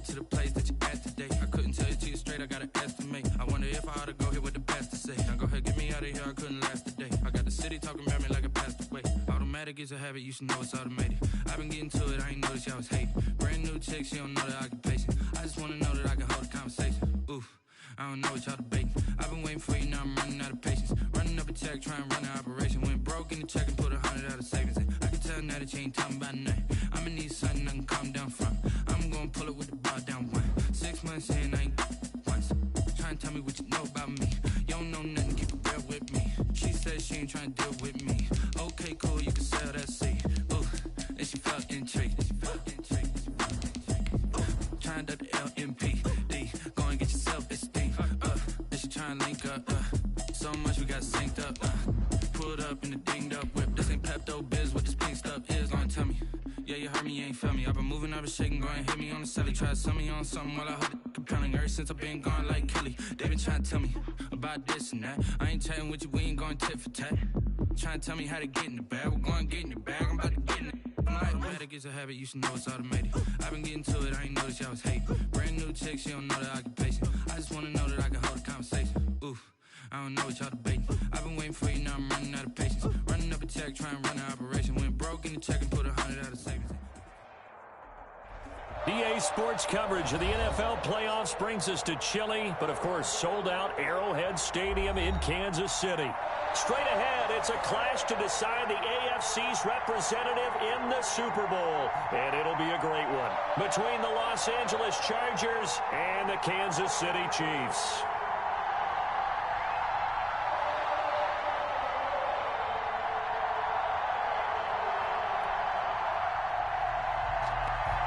get to the place that you at today. I couldn't tell you to you straight, I gotta estimate. I wonder if I ought to go here with the best to say. Now go ahead, get me out of here, I couldn't last today. I got the city talking about me like I passed away. Automatic is a habit, you should know it's automated. I've been getting to it, I ain't noticed y'all was hating. Brand new chick, she don't know the occupation. I just wanna know that I can hold a conversation. Oof, I don't know what y'all debating. I've been waiting for you, now I'm running out of patience. Running up a check, trying to run an operation. Went broke in the check and put 100 out of savings in. I can tell now that you ain't talking about nothing. I'ma need something I can calm down from. I'm gonna pull it with the bar down one. 6 months in, I ain't once. Trying to tell me what you know about me. You don't know nothing, keep it real with me. She said she ain't trying to deal with me. Okay, cool, you can sell that seed. Ooh, and she felt intrigued. Trying to the LMPD. Go and get yourself esteem. And she trying to link up. So much we got synced up. Pulled up in the dinged up whip. This ain't Pepto Biz, what this pink stuff is. Long tell me. Yeah, you heard me, you ain't felt me. I've been moving, I've been shaking, go and hit me on the celly. Try to sell me on something while I hold it compelling. Ever since I've been gone like Kelly, they been trying to tell me about this and that. I ain't chatting with you, we ain't going tit for tat. Trying to tell me how to get in the bag, we're going to get in the bag, I'm about to get in it. Automatic is a habit, you should know it's automated. I've been getting to it, I ain't noticed y'all was hating. Brand new chick, she don't know the occupation. I just wanna know that I can hold a conversation. Oof, I don't know what y'all debating. I've been waiting for you, now I'm running out of patience. Running up a check, trying to run an operation. Went broke in the check and put 100 out of savings. EA Sports coverage of the NFL playoffs brings us to chilly, but of course sold out Arrowhead Stadium in Kansas City. Straight ahead, it's a clash to decide the AFC's representative in the Super Bowl. And it'll be a great one between the Los Angeles Chargers and the Kansas City Chiefs.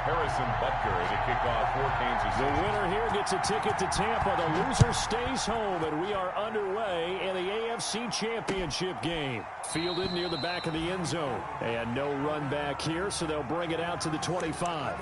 Harrison Butker to kick off for Kansas City. The winner here gets a ticket to Tampa. The loser stays home, and we are underway in the AFC Championship game. Fielded near the back of the end zone. And no run back here, so they'll bring it out to the 25.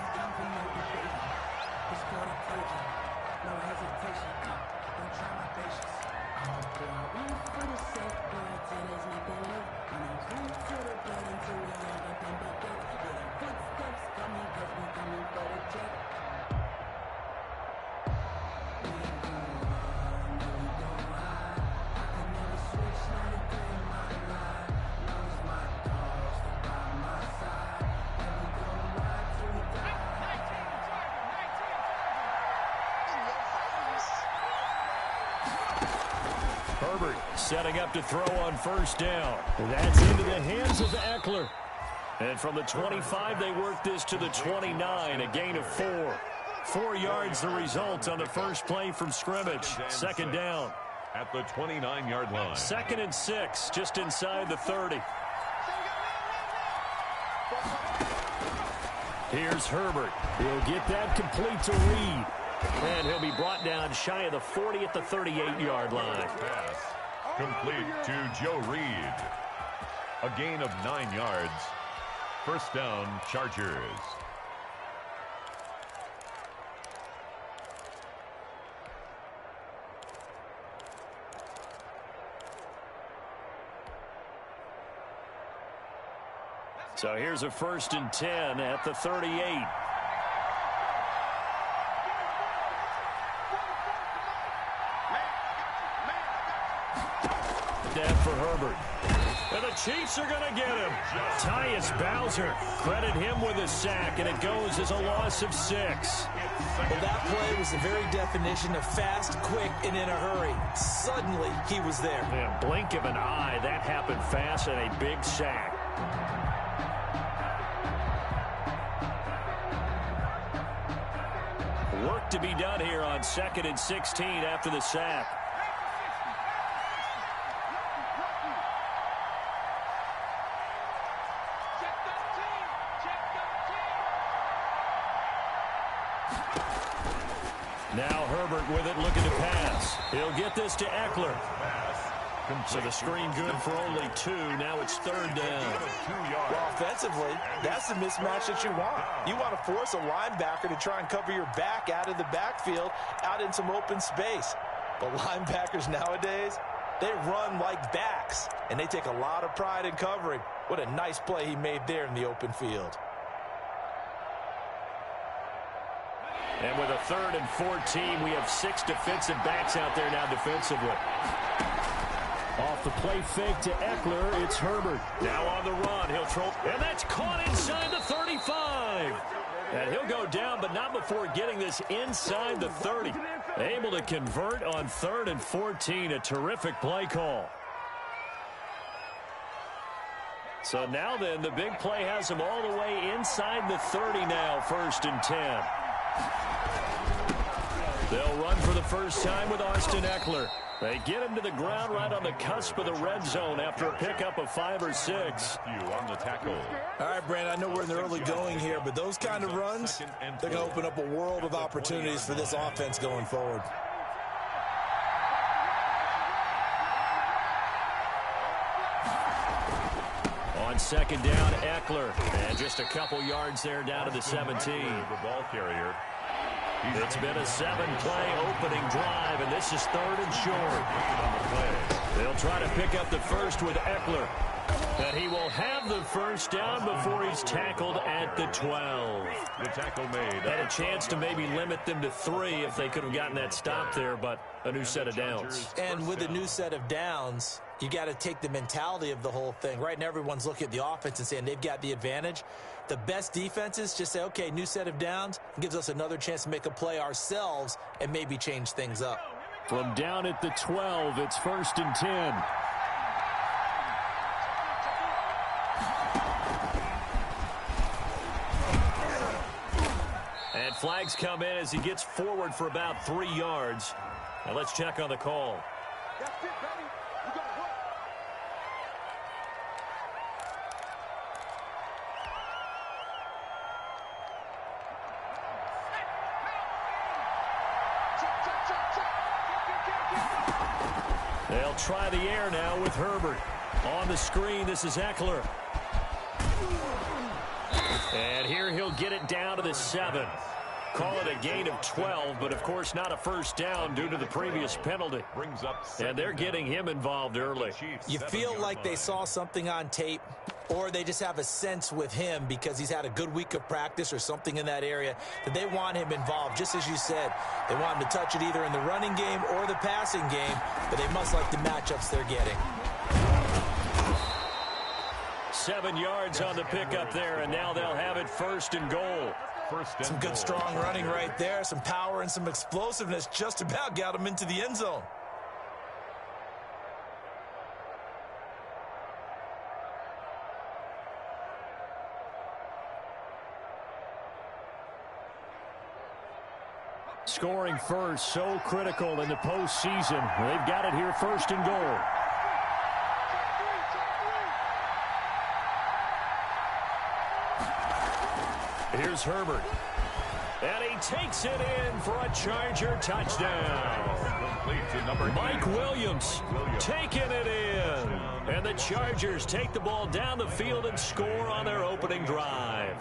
Setting up to throw on first down. And that's into the hands of Eckler. And from the 25, they work this to the 29, a gain of 4. 4 yards the result on the first play from scrimmage. Second down. At the 29-yard line. 2nd and 6, just inside the 30. Here's Herbert. He'll get that complete to Reed. And he'll be brought down shy of the 40 at the 38-yard line. Pass complete to Joe Reed. A gain of 9 yards. First down, Chargers. So here's a 1st and 10 at the 38. Down for Herbert. And the Chiefs are going to get him. Tyus Bowser. Credit him with a sack, and it goes as a loss of 6. Well, that play was the very definition of fast, quick, and in a hurry. Suddenly, he was there. Yeah, blink of an eye. That happened fast, and a big sack. Work to be done here on 2nd and 16 after the sack. Now Herbert with it, looking to pass. He'll get this to Eckler. So the screen good for only 2. Now it's 3rd down. Well, offensively, that's the mismatch that you want. You want to force a linebacker to try and cover your back out of the backfield, out in some open space. But linebackers nowadays, they run like backs, and they take a lot of pride in covering. What a nice play he made there in the open field. And with a 3rd and 14, we have 6 defensive backs out there now defensively. Off the play fake to Eckler, it's Herbert. Now on the run, he'll throw, and that's caught inside the 35. And he'll go down, but not before getting this inside the 30. Able to convert on 3rd and 14, a terrific play call. So now then, the big play has him all the way inside the 30 now, 1st and 10. They'll run for the first time with Austin Eckler. They get him to the ground right on the cusp of the red zone after a pickup of 5 or 6. On the tackle. All right, Brandon, I know we're in the early going here, but those kind of runs, they're going to open up a world of opportunities for this offense going forward. On 2nd down, Eckler. And just a couple yards there down to the 17. The ball carrier. It's been a 7-play opening drive, and this is 3rd and short. They'll try to pick up the first with Eckler. And he will have the first down before he's tackled at the 12. The tackle made. Had a chance to maybe limit them to 3 if they could have gotten that stop there, but a new set of downs. And with a new set of downs, you got to take the mentality of the whole thing. Right now, everyone's looking at the offense and saying they've got the advantage. The best defenses just say, okay, new set of downs. It gives us another chance to make a play ourselves and maybe change things up. From down at the 12, it's 1st and 10. And flags come in as he gets forward for about 3 yards. Now let's check on the call. That's it, baby. You got to work. They'll try the air now with Herbert. On the screen, this is Eckler. And here he'll get it down to the 7. Call it a gain of 12, but of course not a first down due to the previous penalty. And they're getting him involved early. You feel like they saw something on tape, or they just have a sense with him because he's had a good week of practice or something in that area that they want him involved. Just as you said, they want him to touch it either in the running game or the passing game, but they must like the matchups they're getting. 7 yards on the pickup there, and now they'll have it 1st and goal. Some good strong running right there, some power and some explosiveness just about got him into the end zone. Scoring first, so critical in the postseason. They've got it here 1st and goal. Here's Herbert. And he takes it in for a Charger touchdown. Mike Williams taking it in. And the Chargers take the ball down the field and score on their opening drive.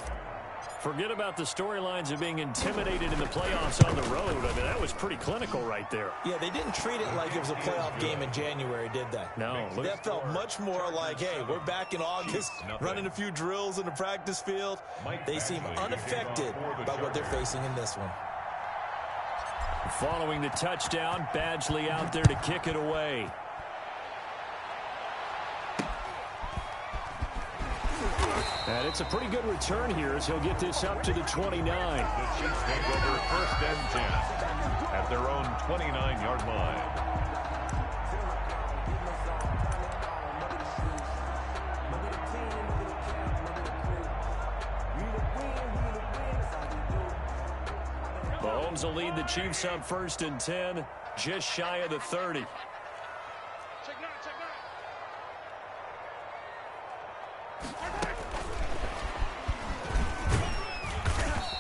Forget about the storylines of being intimidated in the playoffs on the road. I mean, that was pretty clinical right there. Yeah, they didn't treat it like it was a playoff game in January, did they? No. That felt much more like, hey, we're back in August, running a few drills in the practice field. They seem unaffected by what they're facing in this one. Following the touchdown, Badgley out there to kick it away. And it's a pretty good return here as he'll get this up to the 29. The Chiefs take over 1st and 10 at their own 29-yard line. Mahomes will lead the Chiefs up 1st and 10, just shy of the 30.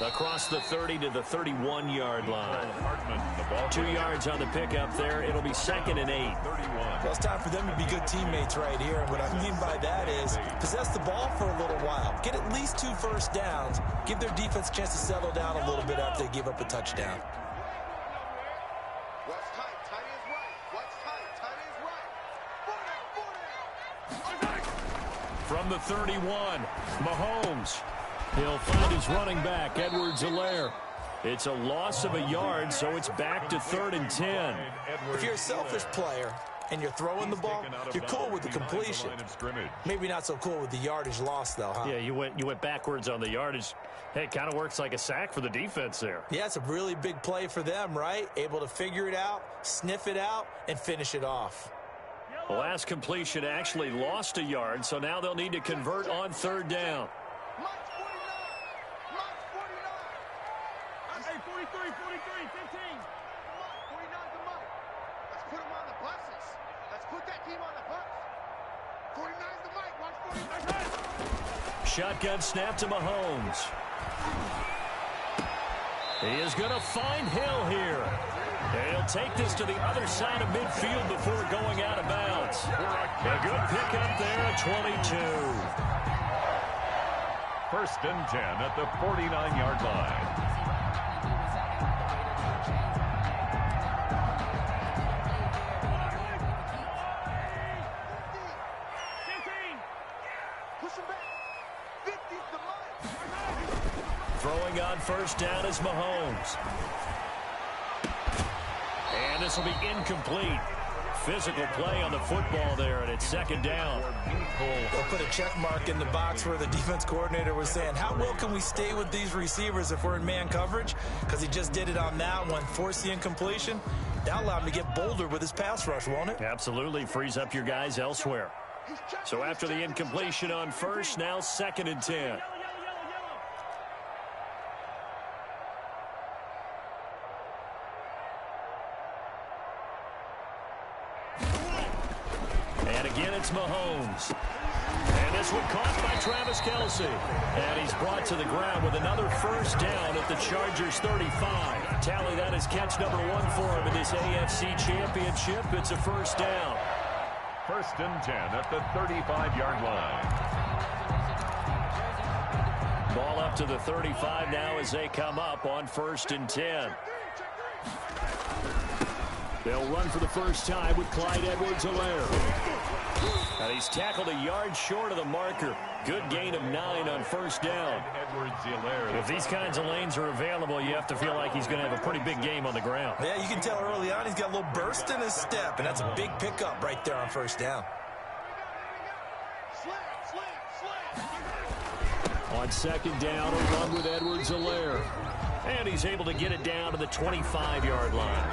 Across the 30 to the 31-yard line. 2 yards on the pickup there. It'll be 2nd and 8. Well, it's time for them to be good teammates right here. And what I mean by that is possess the ball for a little while. Get at least 2 first downs. Give their defense a chance to settle down a little bit after they give up a touchdown. What's tight? Tight is right. What's tight? Tight is right. 40. From the 31, Mahomes. He'll find his running back, Edwards-Helaire. It's a loss of a yard, so it's back to 3rd and 10. If you're a selfish player and you're throwing the ball, you're cool with the completion. Maybe not so cool with the yardage loss, though, huh? Yeah, you went backwards on the yardage. Hey, it kind of works like a sack for the defense there. Yeah, it's a really big play for them, right? Able to figure it out, sniff it out, and finish it off. The last completion actually lost a yard, so now they'll need to convert on 3rd down. Hey, 43, 15. 49's the mic. Let's put him on the buses. Let's put that team on the bus. 49's the mic. Watch 49. Shotgun snap to Mahomes. He is going to find Hill here. He'll take this to the other side of midfield before going out of bounds. A good pickup there at 22. 1st and 10 at the 49-yard line. Throwing on 1st down is Mahomes. And this will be incomplete. Physical play on the football there, and it's 2nd down. They'll put a check mark in the box where the defense coordinator was saying, how well can we stay with these receivers if we're in man coverage? Because he just did it on that one, forced the incompletion. That'll allow him to get bolder with his pass rush, won't it? Absolutely. Frees up your guys elsewhere. So after the incompletion on 1st, now 2nd and 10. And again, it's Mahomes. And this one caught by Travis Kelce. And he's brought to the ground with another 1st down at the Chargers' 35. Tally that is catch number 1 for him in this AFC Championship. It's a 1st down. 1st and 10 at the 35-yard line. Ball up to the 35 now as they come up on 1st and 10. They'll run for the first time with Clyde Edwards-Helaire. And he's tackled a yard short of the marker. Good gain of 9 on 1st down. If these kinds of lanes are available, you have to feel like he's going to have a pretty big game on the ground. Yeah, you can tell early on he's got a little burst in his step, and that's a big pickup right there on 1st down. On 2nd down, a run with Edwards-Helaire. And he's able to get it down to the 25-yard line.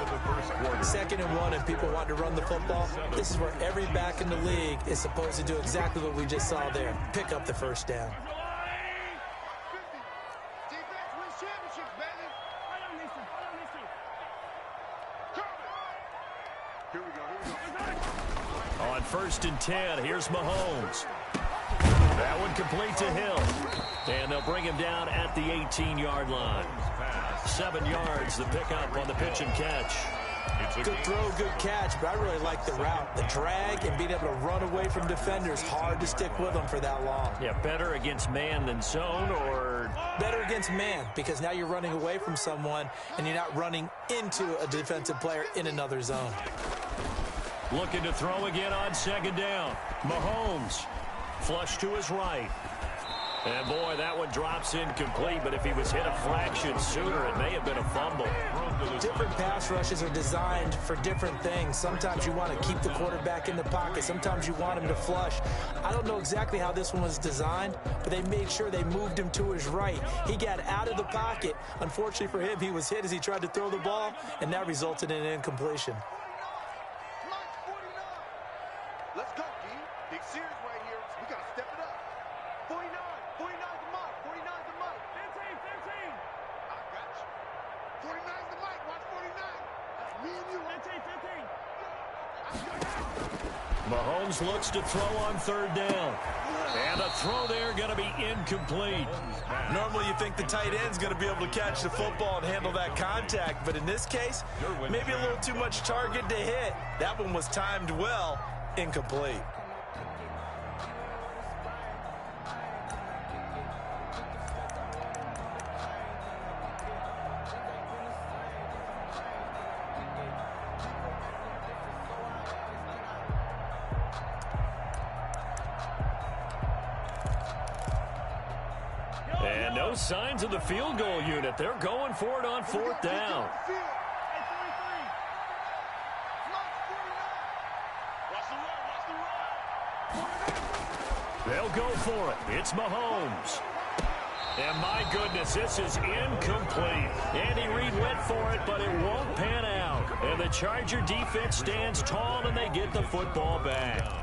2nd and 1, and people want to run the football. This is where every back in the league is supposed to do exactly what we just saw there. Pick up the 1st down. On 1st and 10, here's Mahomes. That one complete to Hill. And they'll bring him down at the 18-yard line. 7 yards, the pickup on the pitch and catch. Good throw, good catch, but I really like the route. The drag and being able to run away from defenders, hard to stick with them for that long. Yeah, better against man than zone, or? Better against man, because now you're running away from someone and you're not running into a defensive player in another zone. Looking to throw again on 2nd down. Mahomes, flush to his right. And, boy, that one drops incomplete, but if he was hit a fraction sooner, it may have been a fumble. Different pass rushes are designed for different things. Sometimes you want to keep the quarterback in the pocket. Sometimes you want him to flush. I don't know exactly how this one was designed, but they made sure they moved him to his right. He got out of the pocket. Unfortunately for him, he was hit as he tried to throw the ball, and that resulted in an incompletion. Let's go, D. Big series right here. We got to step it up. 49. 49's the mic. 49's the mic. 15. I got you. 49's the mic. Watch 49. That's me and you. 15. Mahomes looks to throw on 3rd down. And a throw there going to be incomplete. Normally you think the tight end's going to be able to catch the football and handle that contact, but in this case, maybe a little too much target to hit. That one was timed well. Incomplete. And And no signs of the field goal unit. They're going for it on fourth down. They'll go for it. It's Mahomes. And my goodness, this is incomplete. Andy Reid went for it, but it won't pan out. And the Charger defense stands tall, and they get the football back.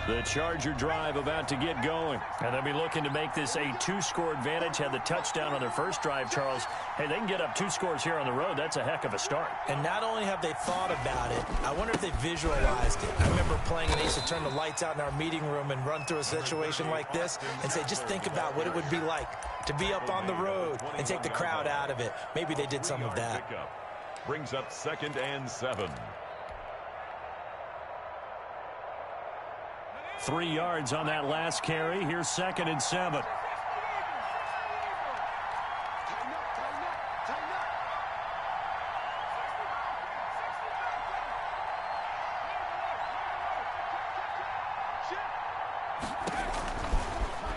The Charger drive about to get going. And they'll be looking to make this a two-score advantage. Had the touchdown on their first drive, Charles. Hey, they can get up 2 scores here on the road. That's a heck of a start. And not only have they thought about it, I wonder if they visualized it. I remember playing and they used to turn the lights out in our meeting room and run through a situation like this and say, just think about what it would be like to be up on the road and take the crowd out of it. Maybe they did some of that. Brings up 2nd and 7. 3 yards on that last carry. Here's 2nd and 7.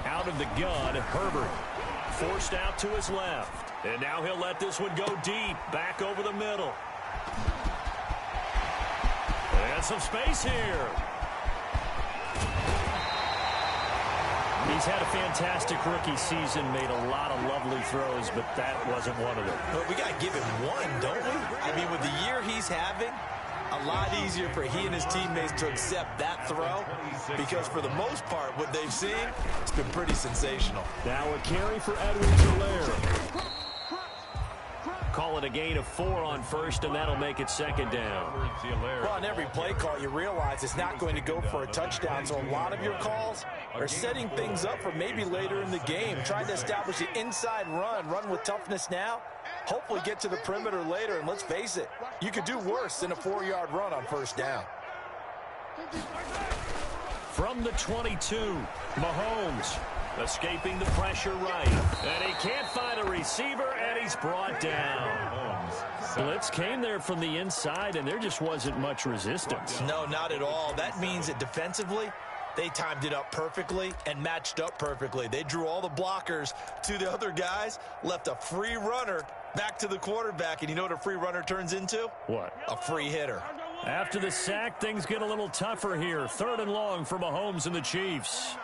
Out of the gun, Herbert. Forced out to his left. And now he'll let this one go deep. Back over the middle. And some space here. He's had a fantastic rookie season, made a lot of lovely throws, but that wasn't one of them. But we got to give him one, don't we? I mean, with the year he's having, a lot easier for he and his teammates to accept that throw because for the most part, what they've seen, it's been pretty sensational. Now a carry for Edwards-Helaire. Call it a gain of 4 on first, and that'll make it 2nd down. Well, on every play call, you realize it's not going to go for a touchdown, so a lot of your calls are setting things up for maybe later in the game, trying to establish an inside run with toughness now, hopefully get to the perimeter later, and let's face it, you could do worse than a 4-yard run on first down. From the 22, Mahomes escaping the pressure right. And he can't find a receiver, and he's brought down. Blitz came there from the inside, and there just wasn't much resistance. No, not at all. That means that defensively, they timed it up perfectly and matched up perfectly. They drew all the blockers to the other guys, left a free runner back to the quarterback, and you know what a free runner turns into? What? A free hitter. After the sack, things get a little tougher here. 3rd and long for Mahomes and the Chiefs.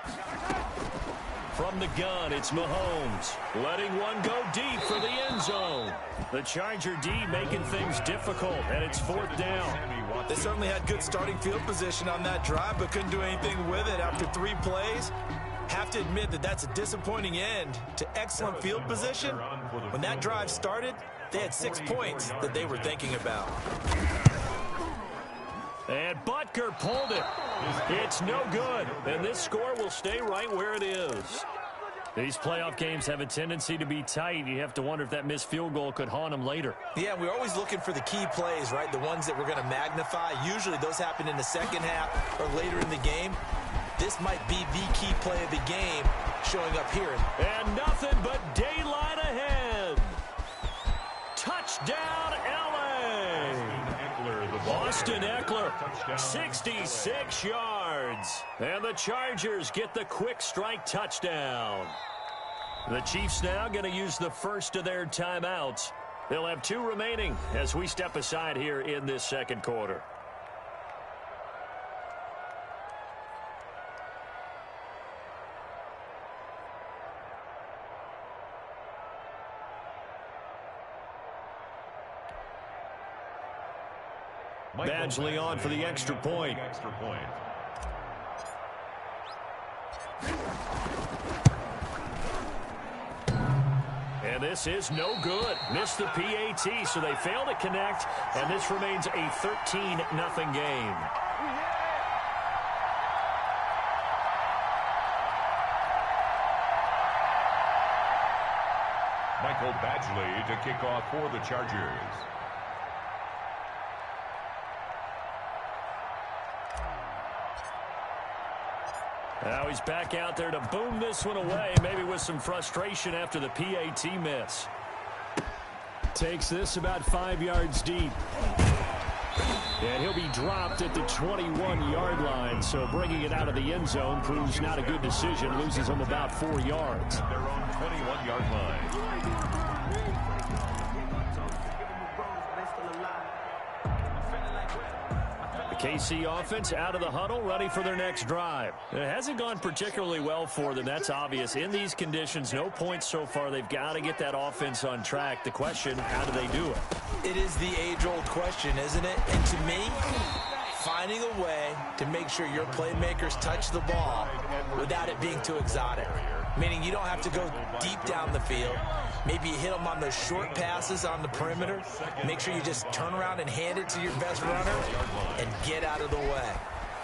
From the gun, it's Mahomes. Letting one go deep for the end zone. The Charger D making things difficult, and it's 4th down. They certainly had good starting field position on that drive, but couldn't do anything with it after 3 plays. Have to admit that that's a disappointing end to excellent field position. When that drive started, they had 6 points that they were thinking about. And Butker pulled it. It's no good. And this score will stay right where it is. These playoff games have a tendency to be tight. You have to wonder if that missed field goal could haunt them later. Yeah, we're always looking for the key plays, right? The ones that we're going to magnify. Usually those happen in the second half or later in the game. This might be the key play of the game showing up here. And nothing but daylight ahead. Touchdown, L.A. Austin Eckler, 66 yards. And the Chargers get the quick strike touchdown. The Chiefs now going to use the first of their timeouts. They'll have 2 remaining as we step aside here in this second quarter. Badgley on for the extra point. And this is no good. Missed the PAT, so they fail to connect, and this remains a 13-0 game. Michael Badgley to kick off for the Chargers. Now he's back out there to boom this one away, maybe with some frustration after the PAT miss. Takes this about 5 yards deep. And he'll be dropped at the 21-yard line. So bringing it out of the end zone proves not a good decision. Loses him about 4 yards. At their own 21-yard line. KC offense out of the huddle, ready for their next drive. It hasn't gone particularly well for them, that's obvious. In these conditions, no points so far. They've got to get that offense on track. The question, how do they do it? It is the age-old question, isn't it? And to me, finding a way to make sure your playmakers touch the ball without it being too exotic. Meaning you don't have to go deep down the field. Maybe you hit them on those short passes on the perimeter. Make sure you just turn around and hand it to your best runner and get out of the way.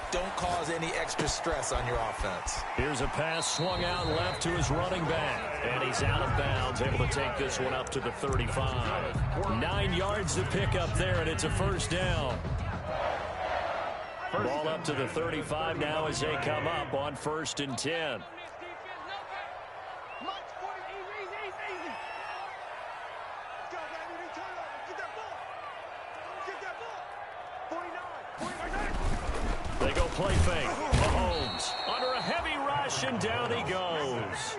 Don't cause any extra stress on your offense. Here's a pass swung out left to his running back. And he's out of bounds, able to take this one up to the 35. 9 yards to pick up there, and it's a first down. Ball up to the 35 now as they come up on 1st and 10. They go play fake. Mahomes under a heavy rush, and down he goes.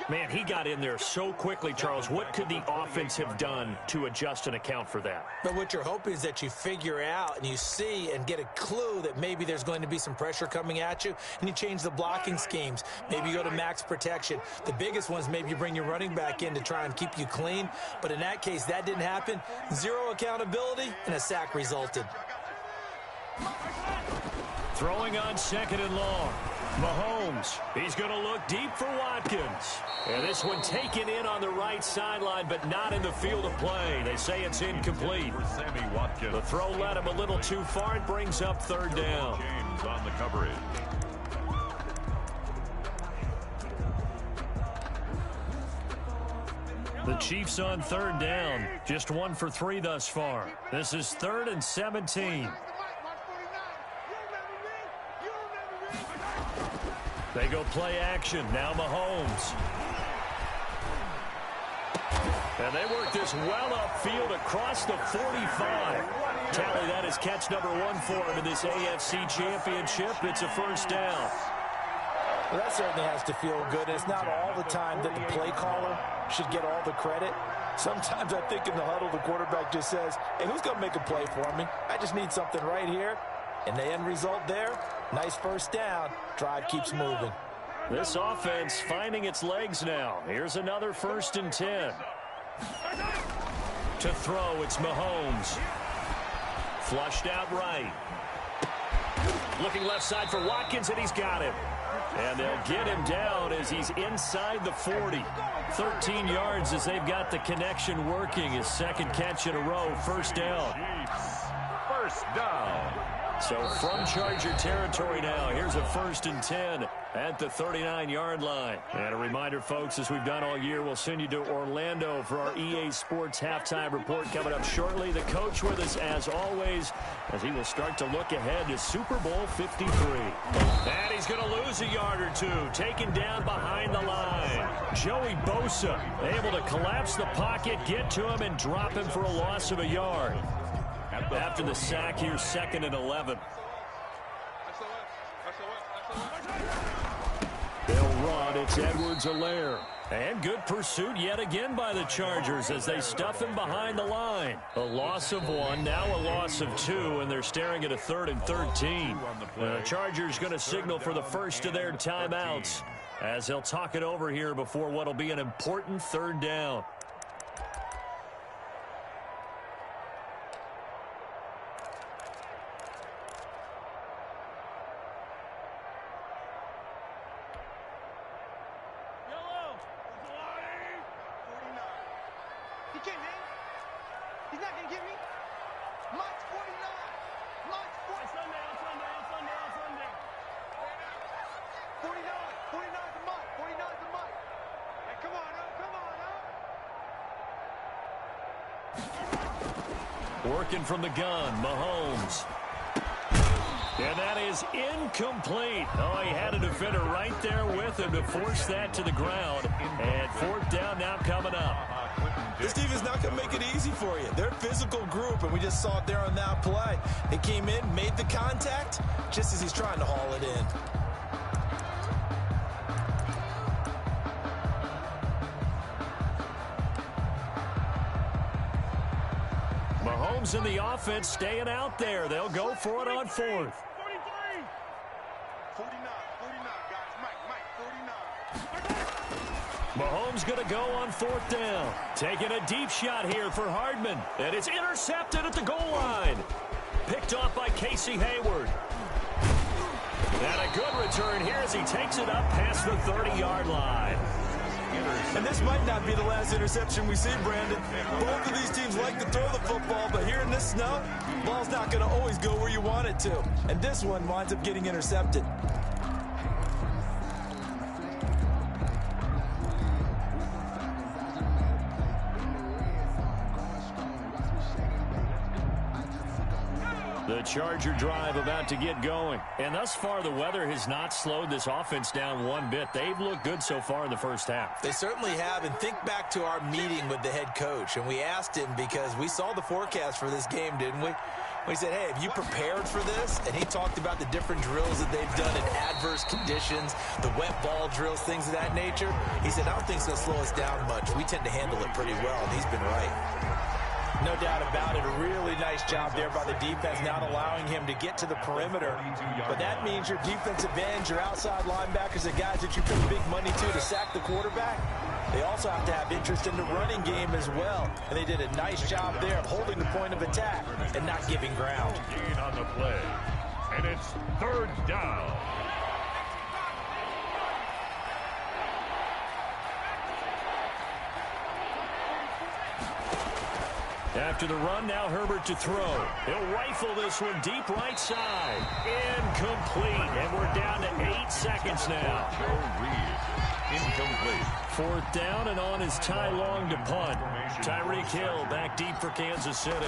Man, he got in there so quickly, Charles. What could the offense have done to adjust and account for that? But what you're hoping is that you figure out and you see and get a clue that maybe there's going to be some pressure coming at you, and you change the blocking schemes. Maybe you go to max protection. The biggest ones, maybe you bring your running back in to try and keep you clean. But in that case, that didn't happen. Zero accountability, and a sack resulted. Throwing on 2nd and long. Mahomes, he's going to look deep for Watkins. And this one taken in on the right sideline, but not in the field of play. They say it's incomplete. Sammy Watkins. The throw led him a little too far. It brings up 3rd down. James on the coverage. The Chiefs on 3rd down. Just 1 for 3 thus far. This is 3rd and 17. They go play action. Now Mahomes. And they work this well upfield across the 45. Tally, that is catch number 1 for him in this AFC Championship. It's a first down. Well, that certainly has to feel good. It's not all the time that the play caller should get all the credit. Sometimes I think in the huddle, the quarterback just says, hey, who's going to make a play for me? I just need something right here. And the end result there, nice first down. Drive keeps moving. This offense finding its legs now. Here's another 1st and 10. To throw, it's Mahomes. Flushed out right. Looking left side for Watkins, and he's got him. And they'll get him down as he's inside the 40. 13 yards as they've got the connection working. His 2nd catch in a row, first down. First down. So from Charger territory now, here's a 1st and 10 at the 39-yard line. And a reminder, folks, as we've done all year, we'll send you to Orlando for our EA Sports halftime report coming up shortly. The coach with us, as always, as he will start to look ahead to Super Bowl 53. And he's going to lose a yard or two, taken down behind the line. Joey Bosa able to collapse the pocket, get to him, and drop him for a loss of a yard. After the sack here, 2nd and 11. They'll run. It's Edwards-Helaire. And good pursuit yet again by the Chargers as they stuff him behind the line. A loss of 1, now a loss of 2, and they're staring at a 3rd and 13. The Chargers going to signal for the first of their timeouts as they'll talk it over here before what will be an important 3rd down. Working from the gun, Mahomes. And that is incomplete. Oh, he had a defender right there with him to force that to the ground. And 4th down now coming up. This team is not going to make it easy for you. They're a physical group, and we just saw it there on that play. They came in, made the contact, just as he's trying to haul it in. Mahomes and the offense staying out there. They'll go for it on fourth. 49, guys. Mike, 49. Mahomes going to go on fourth down. Taking a deep shot here for Hardman. And it's intercepted at the goal line. Picked off by Casey Hayward. And a good return here as he takes it up past the 30-yard line. And this might not be the last interception we see, Brandon. Both of these teams like to throw the football, but here in this snow, ball's not going to always go where you want it to. And this one winds up getting intercepted. The Charger drive about to get going. And thus far, the weather has not slowed this offense down one bit. They've looked good so far in the first half. They certainly have. And think back to our meeting with the head coach. And we asked him because we saw the forecast for this game, didn't we? We said, hey, have you prepared for this? And he talked about the different drills that they've done in adverse conditions, the wet ball drills, things of that nature. He said, I don't think it's going to slow us down much. We tend to handle it pretty well, and he's been right. No doubt about it. A really nice job there by the defense, not allowing him to get to the perimeter. But that means your defensive ends, your outside linebackers, the guys that you pay big money to sack the quarterback, they also have to have interest in the running game as well. And they did a nice job there of holding the point of attack and not giving ground. Gain on the play. And it's third down. After the run, now Herbert to throw. He'll rifle this one deep right side. Incomplete. And we're down to 8 seconds now. Joe Reed, incomplete. Fourth down, and on is Ty Long to punt. Tyreek Hill back deep for Kansas City.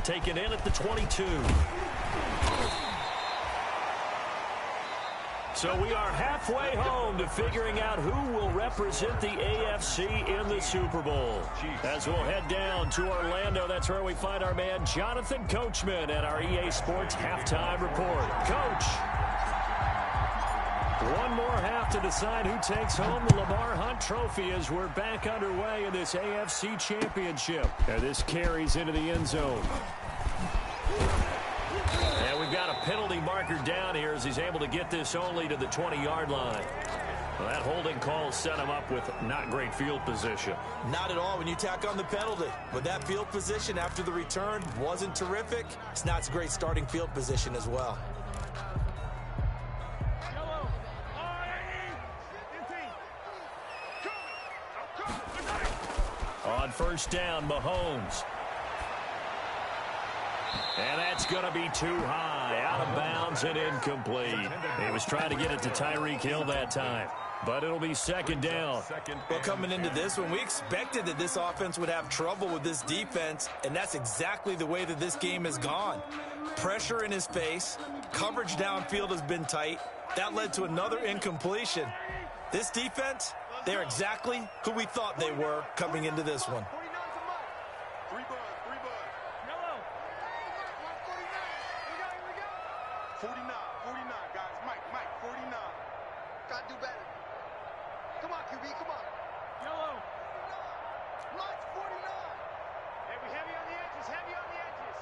Taken in at the 22. So we are halfway home to figuring out who will represent the AFC in the Super Bowl. As we'll head down to Orlando, that's where we find our man Jonathan Coachman at our EA Sports Halftime Report. Coach, one more half to decide who takes home the Lamar Hunt Trophy as we're back underway in this AFC Championship. And this carries into the end zone. And we've got a penalty marker down here as he's able to get this only to the 20-yard line. Well, that holding call set him up with not great field position. Not at all when you tack on the penalty. But that field position after the return wasn't terrific. It's not a great starting field position as well. On first down, Mahomes. And that's going to be too high, out of bounds and incomplete. He was trying to get it to Tyreek Hill that time, but it'll be second down. Well, coming into this one, we expected that this offense would have trouble with this defense, and that's exactly the way that this game has gone. Pressure in his face, coverage downfield has been tight. That led to another incompletion. This defense, they're exactly who we thought they were coming into this one. 49, guys. Mike, 49. Gotta do better. Come on, QB, come on. Yellow. Mike's 49. Heavy on the edges.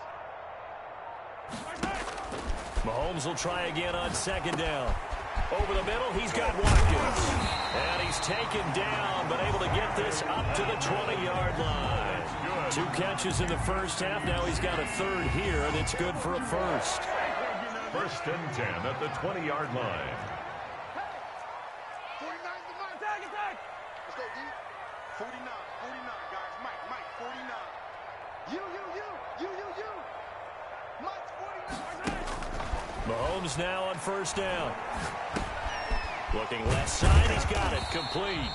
Mahomes will try again on second down. Over the middle, he's got Watkins. And he's taken down, but able to get this up to the 20-yard line. 2 catches in the first half. Now he's got a third here, and it's good for a first. First and 10 at the 20-yard line. 49's the Mike. Attack. Let's go, D. 49, guys. Mike, 49. You. Mike's 49. Mahomes now on first down. Looking left side, he's got it, complete.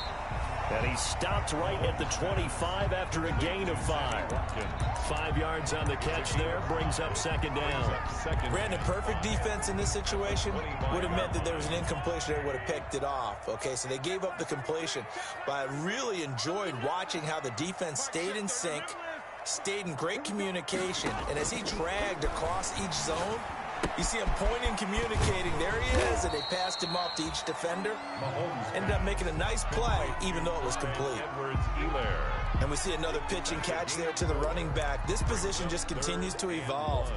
And he stopped right at the 25 after a gain of 5. 5 yards on the catch there, brings up second down. Brandon, perfect defense in this situation would have meant that there was an incompletion that would have picked it off. Okay, so they gave up the completion. But I really enjoyed watching how the defense stayed in sync, stayed in great communication. And as he dragged across each zone, you see him pointing, communicating. There he is, and they passed him off to each defender. Ended up making a nice play, even though it was complete. And we see another pitch and catch there to the running back. This position just continues to evolve.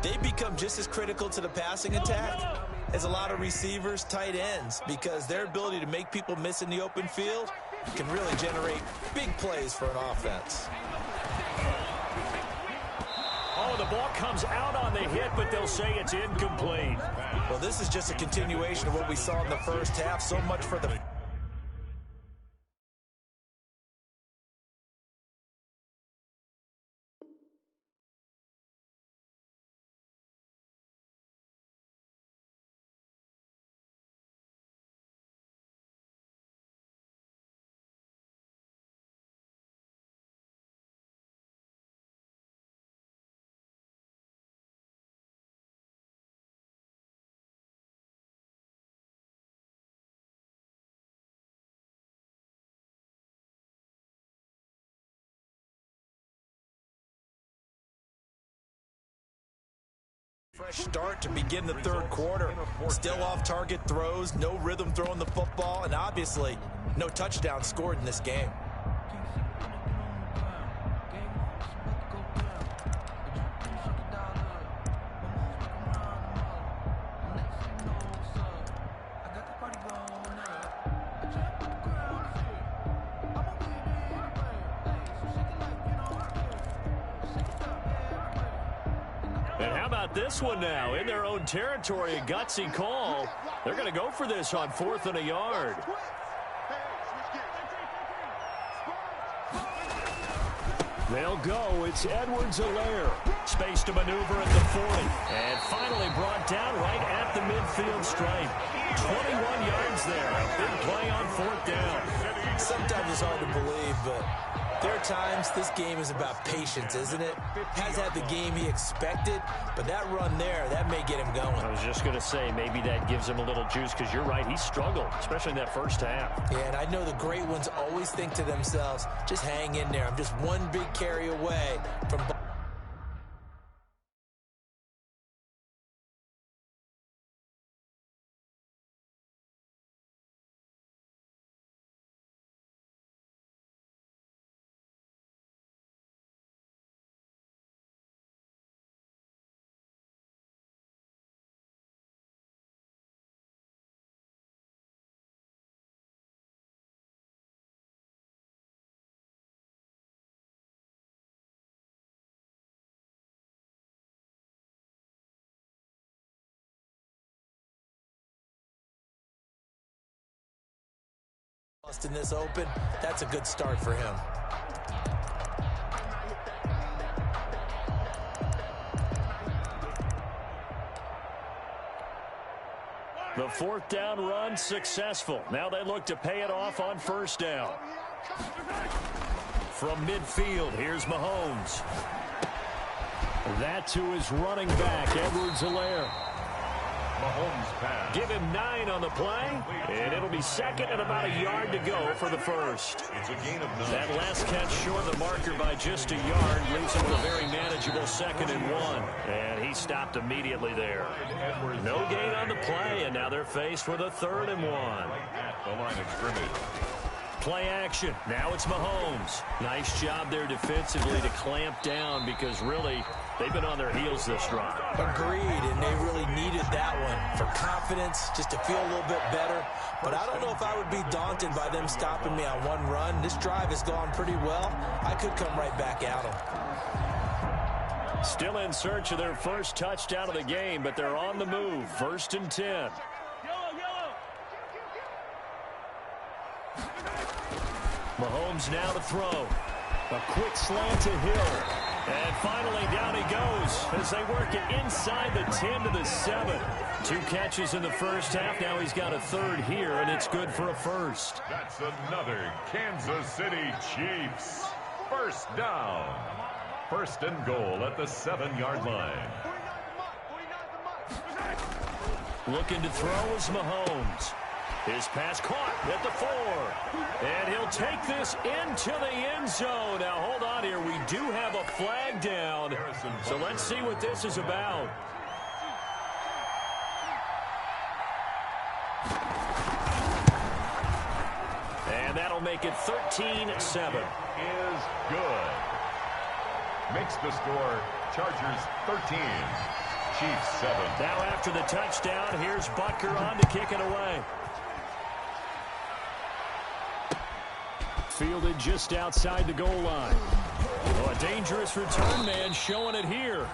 They become just as critical to the passing attack as a lot of receivers, tight ends, because their ability to make people miss in the open field can really generate big plays for an offense. Oh, the ball comes out on the hit, but they'll say it's incomplete. Well, this is just a continuation of what we saw in the first half. So much for the... Fresh start to begin the third quarter. Still off-target throws, no rhythm throwing the football, and obviously no touchdown scored in this game. This one now in their own territory, a gutsy call. They're going to go for this on 4th and a yard. They'll go. It's Edwards-Helaire. Space to maneuver at the 40. And finally brought down right at the midfield stripe. 21 yards there. A big play on 4th down. Sometimes it's hard to believe, but there are times this game is about patience, isn't it? Has had the game he expected, but that run there, that may get him going. I was just going to say, maybe that gives him a little juice, because you're right, he struggled, especially in that first half. Yeah, and I know the great ones always think to themselves, just hang in there. I'm just one big carry away from... in this open, that's a good start for him. The 4th down run successful. Now they look to pay it off on 1st down. From midfield, here's Mahomes. That to his running back, Edwards-Helaire. Mahomes pass. Give him 9 on the play, and it'll be 2nd and about a yard to go for the first. It's a gain of 9. That last catch short of the marker by just a yard leaves him with a very manageable 2nd and 1. And he stopped immediately there. No gain on the play, and now they're faced with a 3rd and 1. At the line of scrimmage. Play action. Now it's Mahomes. Nice job there defensively to clamp down, because really they've been on their heels this drive. Agreed, and they really needed that one for confidence, just to feel a little bit better. But I don't know if I would be daunted by them stopping me on one run. This drive has gone pretty well. I could come right back at them. Still in search of their first touchdown of the game, but they're on the move. 1st and 10. Mahomes now to throw. A quick slant to Hill. And finally, down he goes as they work it inside the 10 to the 7. 2 catches in the first half. Now he's got a third here, and it's good for a first. That's another Kansas City Chiefs first down. First and goal at the 7-yard line. Looking to throw is Mahomes. His pass caught at the 4. And he'll take this into the end zone. Now, hold on here. We do have a flag down. So let's see what this is about. And that'll make it 13-7. Is good. Makes the score Chargers 13, Chiefs 7. Now after the touchdown, here's Butker on to kick it away. Fielded just outside the goal line. Oh, a dangerous return man showing it here.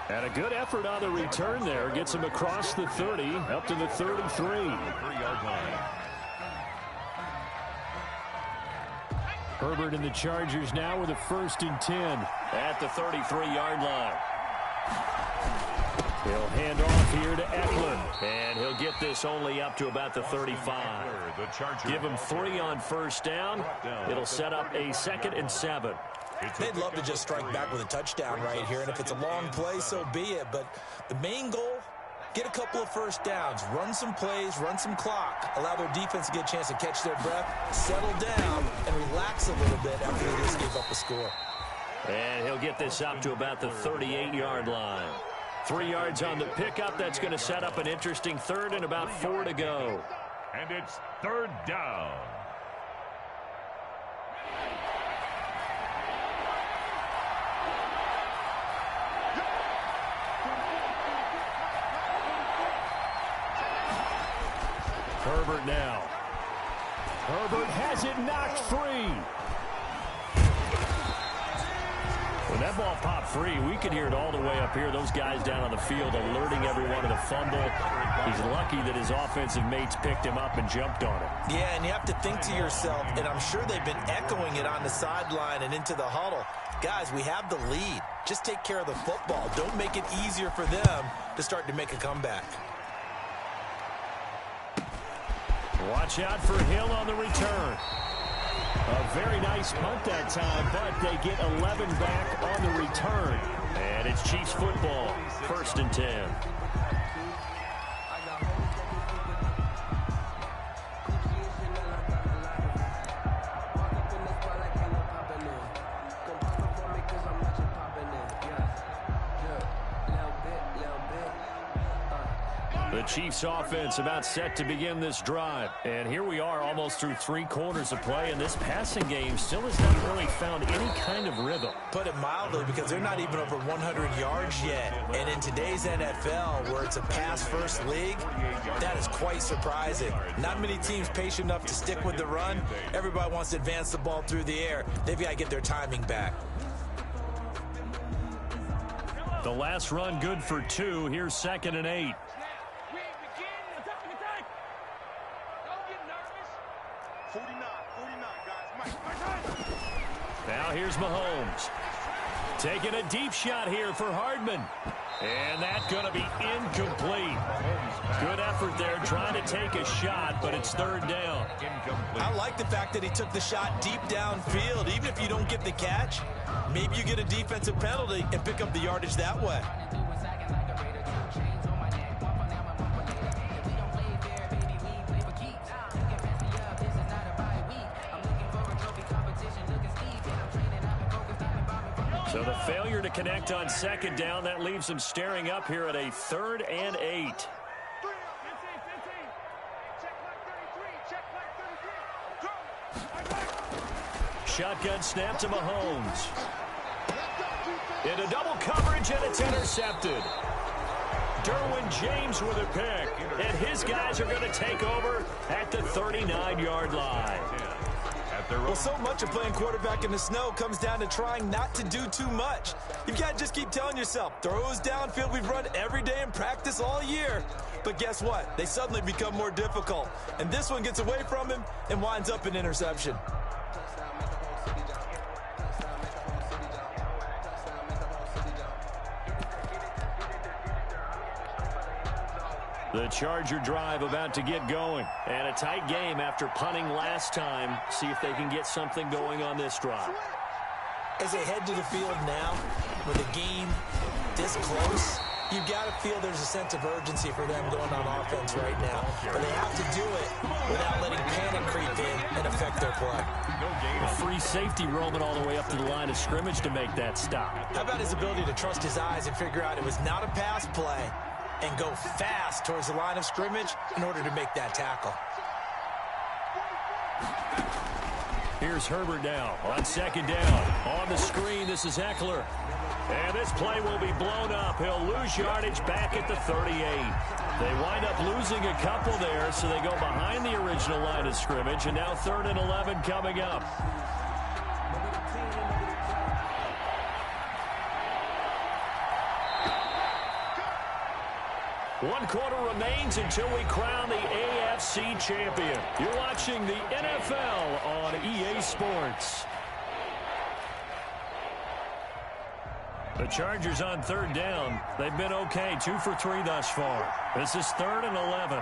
And a good effort on the return there. Gets him across the 30, up to the 33. 3-yard line. Herbert and the Chargers now with a 1st and 10 at the 33-yard line. He'll hand off here to Eckler, and he'll get this only up to about the 35. Give him 3 on first down. It'll set up a 2nd and 7. They'd love to just strike back with a touchdown right here, and if it's a long play, so be it. But the main goal, get a couple of first downs, run some plays, run some clock, allow their defense to get a chance to catch their breath, settle down, and relax a little bit after they just gave up a score. And he'll get this up to about the 38-yard line. 3 yards on the pickup. That's going to set up an interesting 3rd and about 4 to go. And it's 3rd down. Herbert now. Herbert has it knocked free. When that ball popped free, we could hear it all the way up here. Those guys down on the field alerting everyone of the fumble. He's lucky that his offensive mates picked him up and jumped on him. Yeah, and you have to think to yourself, and I'm sure they've been echoing it on the sideline and into the huddle. Guys, we have the lead. Just take care of the football. Don't make it easier for them to start to make a comeback. Watch out for Hill on the return. A very nice punt that time, but they get 11 back on the return. And it's Chiefs football, 1st and 10. The Chiefs offense about set to begin this drive. And here we are almost through 3 quarters of play, and this passing game still has not really found any kind of rhythm. Put it mildly, because they're not even over 100 yards yet. And in today's NFL, where it's a pass-first league, that is quite surprising. Not many teams patient enough to stick with the run. Everybody wants to advance the ball through the air. They've got to get their timing back. The last run good for 2. Here's 2nd and 8. Now here's Mahomes. Taking a deep shot here for Hardman. And that's going to be incomplete. Good effort there trying to take a shot, but it's 3rd down. I like the fact that he took the shot deep downfield. Even if you don't get the catch, maybe you get a defensive penalty and pick up the yardage that way. So the failure to connect on 2nd down, that leaves them staring up here at a 3rd and 8. Shotgun snap to Mahomes. Into double coverage, and it's intercepted. Derwin James with a pick, and his guys are going to take over at the 39-yard line. Well, so much of playing quarterback in the snow comes down to trying not to do too much. You've got to just keep telling yourself, throws downfield we've run every day in practice all year. But guess what? They suddenly become more difficult. And this one gets away from him and winds up an interception. The Charger drive about to get going. And a tight game after punting last time. See if they can get something going on this drive. As they head to the field now, with a game this close, you've got to feel there's a sense of urgency for them going on offense right now. But they have to do it without letting panic creep in and affect their play. A free safety roaming all the way up to the line of scrimmage to make that stop. How about his ability to trust his eyes and figure out it was not a pass play and go fast towards the line of scrimmage in order to make that tackle. Here's Herbert now on second down. On the screen, this is Eckler. And this play will be blown up. He'll lose yardage back at the 38. They wind up losing a couple there, so they go behind the original line of scrimmage, and now 3rd and 11 coming up. One quarter remains until we crown the AFC champion. You're watching the NFL on EA Sports. The Chargers on 3rd down. They've been okay, 2 for 3 thus far. This is 3rd and 11.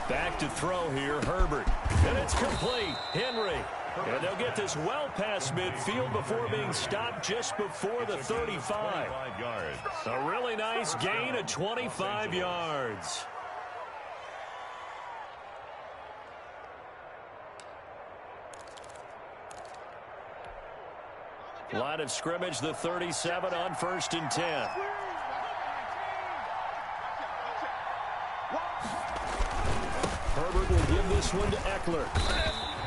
Back to throw here, Herbert. And it's complete. Henry. And they'll get this well past midfield before being stopped just before the 35. A really nice gain of 25 yards. Line of scrimmage, the 37 on 1st and 10. Herbert will give this one to Eckler.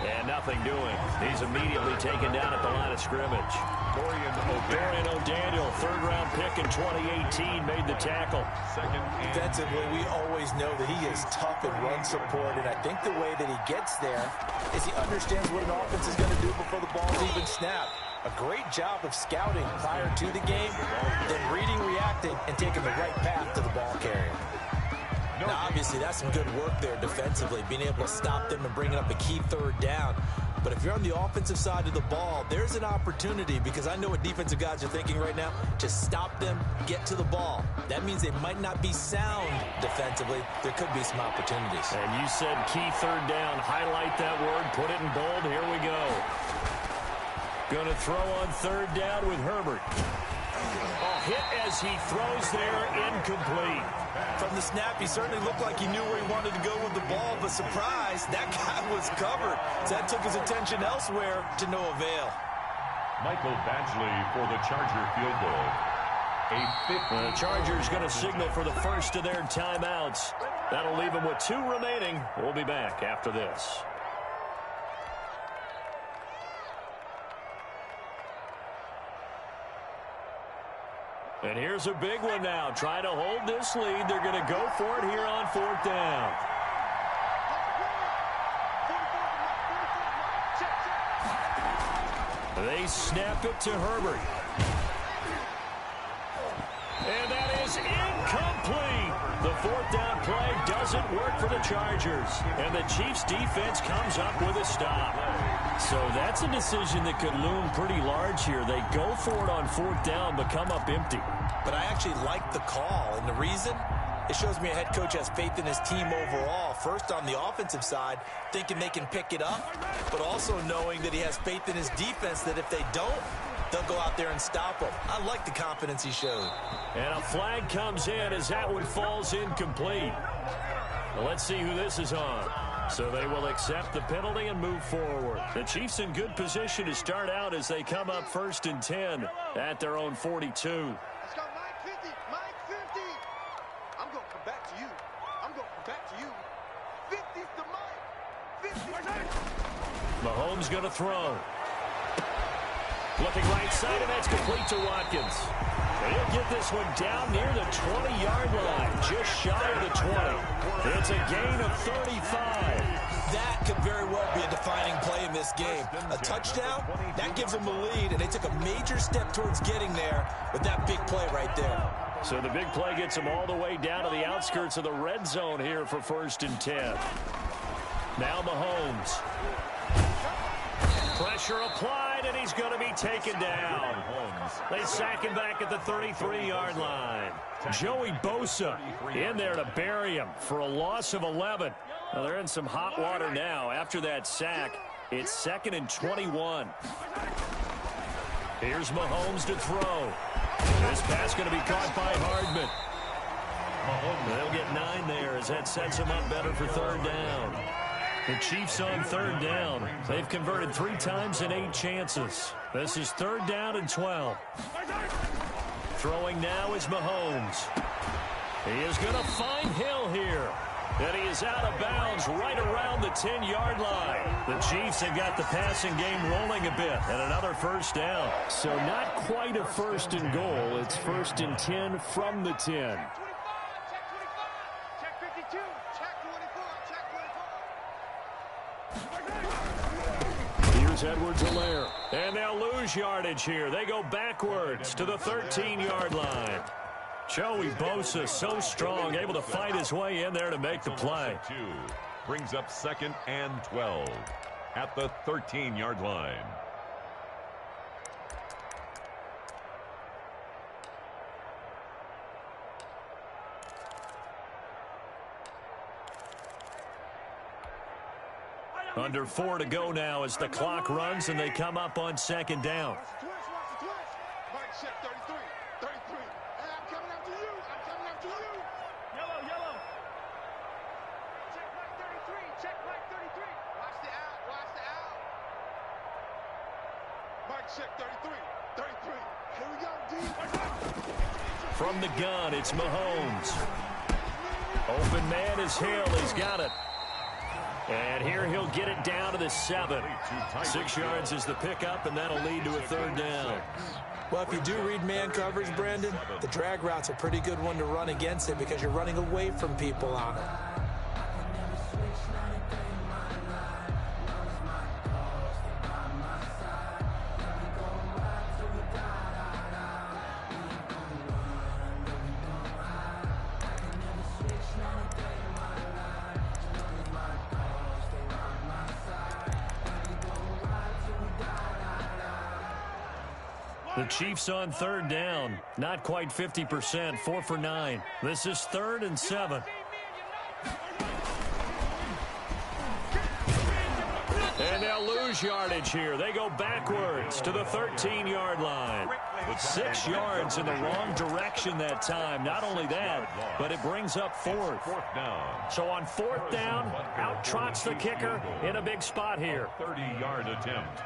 And nothing doing. He's immediately taken down at the line of scrimmage. Dorian O'Daniel, 3rd-round pick in 2018, made the tackle. Defensively, we always know that he is tough in run support, and I think the way that he gets there is he understands what an offense is going to do before the ball's even snapped. A great job of scouting prior to the game, then reading, reacting, and taking the right path to the ball carrier. Now, obviously, that's some good work there defensively, being able to stop them and bringing up a key 3rd down. But if you're on the offensive side of the ball, there's an opportunity, because I know what defensive guys are thinking right now. Just stop them, get to the ball. That means they might not be sound defensively. There could be some opportunities. And you said key 3rd down. Highlight that word. Put it in bold. Here we go. Going to throw on 3rd down with Herbert. Hit as he throws there, incomplete. From the snap, he certainly looked like he knew where he wanted to go with the ball, but surprise, that guy was covered. So that took his attention elsewhere to no avail. Michael Badgley for the Charger field goal. The Chargers going to signal for the first of their timeouts. That'll leave them with 2 remaining. We'll be back after this. And here's a big one now. Trying to hold this lead. They're going to go for it here on 4th down. They snap it to Herbert. And that is incomplete. The 4th down play doesn't work for the Chargers. And the Chiefs defense comes up with a stop. So that's a decision that could loom pretty large here. They go for it on 4th down, but come up empty. But I actually like the call. And the reason? It shows me a head coach has faith in his team overall. First, on the offensive side, thinking they can pick it up, but also knowing that he has faith in his defense that if they don't, they'll go out there and stop him. I like the confidence he showed. And a flag comes in as that one falls incomplete. Well, let's see who this is on. So they will accept the penalty and move forward. The Chiefs in good position to start out as they come up 1st and 10 at their own 42. Let's go, Mike 50, Mike 50. I'm going to come back to you. I'm going to come back to you. 50's the Mike. 50. Mahomes going to throw. Looking right side, and that's complete to Watkins. And he'll get this one down near the 20-yard line, just shy of the 20. It's a gain of 35. That could very well be a defining play in this game. A touchdown, that gives them the lead, and they took a major step towards getting there with that big play right there. So the big play gets them all the way down to the outskirts of the red zone here for 1st and 10. Now Mahomes. Pressure applied. inside, and he's going to be taken down. They sack him back at the 33-yard line. Joey Bosa in there to bury him for a loss of 11. Well, they're in some hot water now after that sack. It's 2nd and 21. Here's Mahomes to throw. This pass going to be caught by Hardman. They'll get 9 there as that sets them up better for 3rd down. The Chiefs on 3rd down. They've converted 3 times in 8 chances. This is 3rd down and 12. Throwing now is Mahomes. He is going to find Hill here. And he is out of bounds right around the 10-yard line. The Chiefs have got the passing game rolling a bit, and another 1st down. So not quite a 1st and goal. It's 1st and 10 from the 10. Here's Edwards-Helaire. And they'll lose yardage here. They go backwards to the 13-yard line. Joey Bosa so strong, able to fight his way in there to make the play. Brings up 2nd and 12 at the 13-yard line. Under 4 to go now as the clock runs and they come up on 2nd down. From the gun, it's Mahomes. Open man is Hill. He's got it. And here he'll get it down to the 7. 6 yards is the pickup, and that'll lead to a 3rd down. Well, if you do read man coverage, Brandon, the drag route's a pretty good one to run against it because you're running away from people on it. The Chiefs on 3rd down. Not quite 50%. 4 for 9. This is 3rd and 7. And they'll lose yardage here. They go backwards to the 13-yard line. 6 yards in the wrong direction that time. Not only that, but it brings up 4th. So on 4th down, out trots the kicker in a big spot here. 30-yard attempt.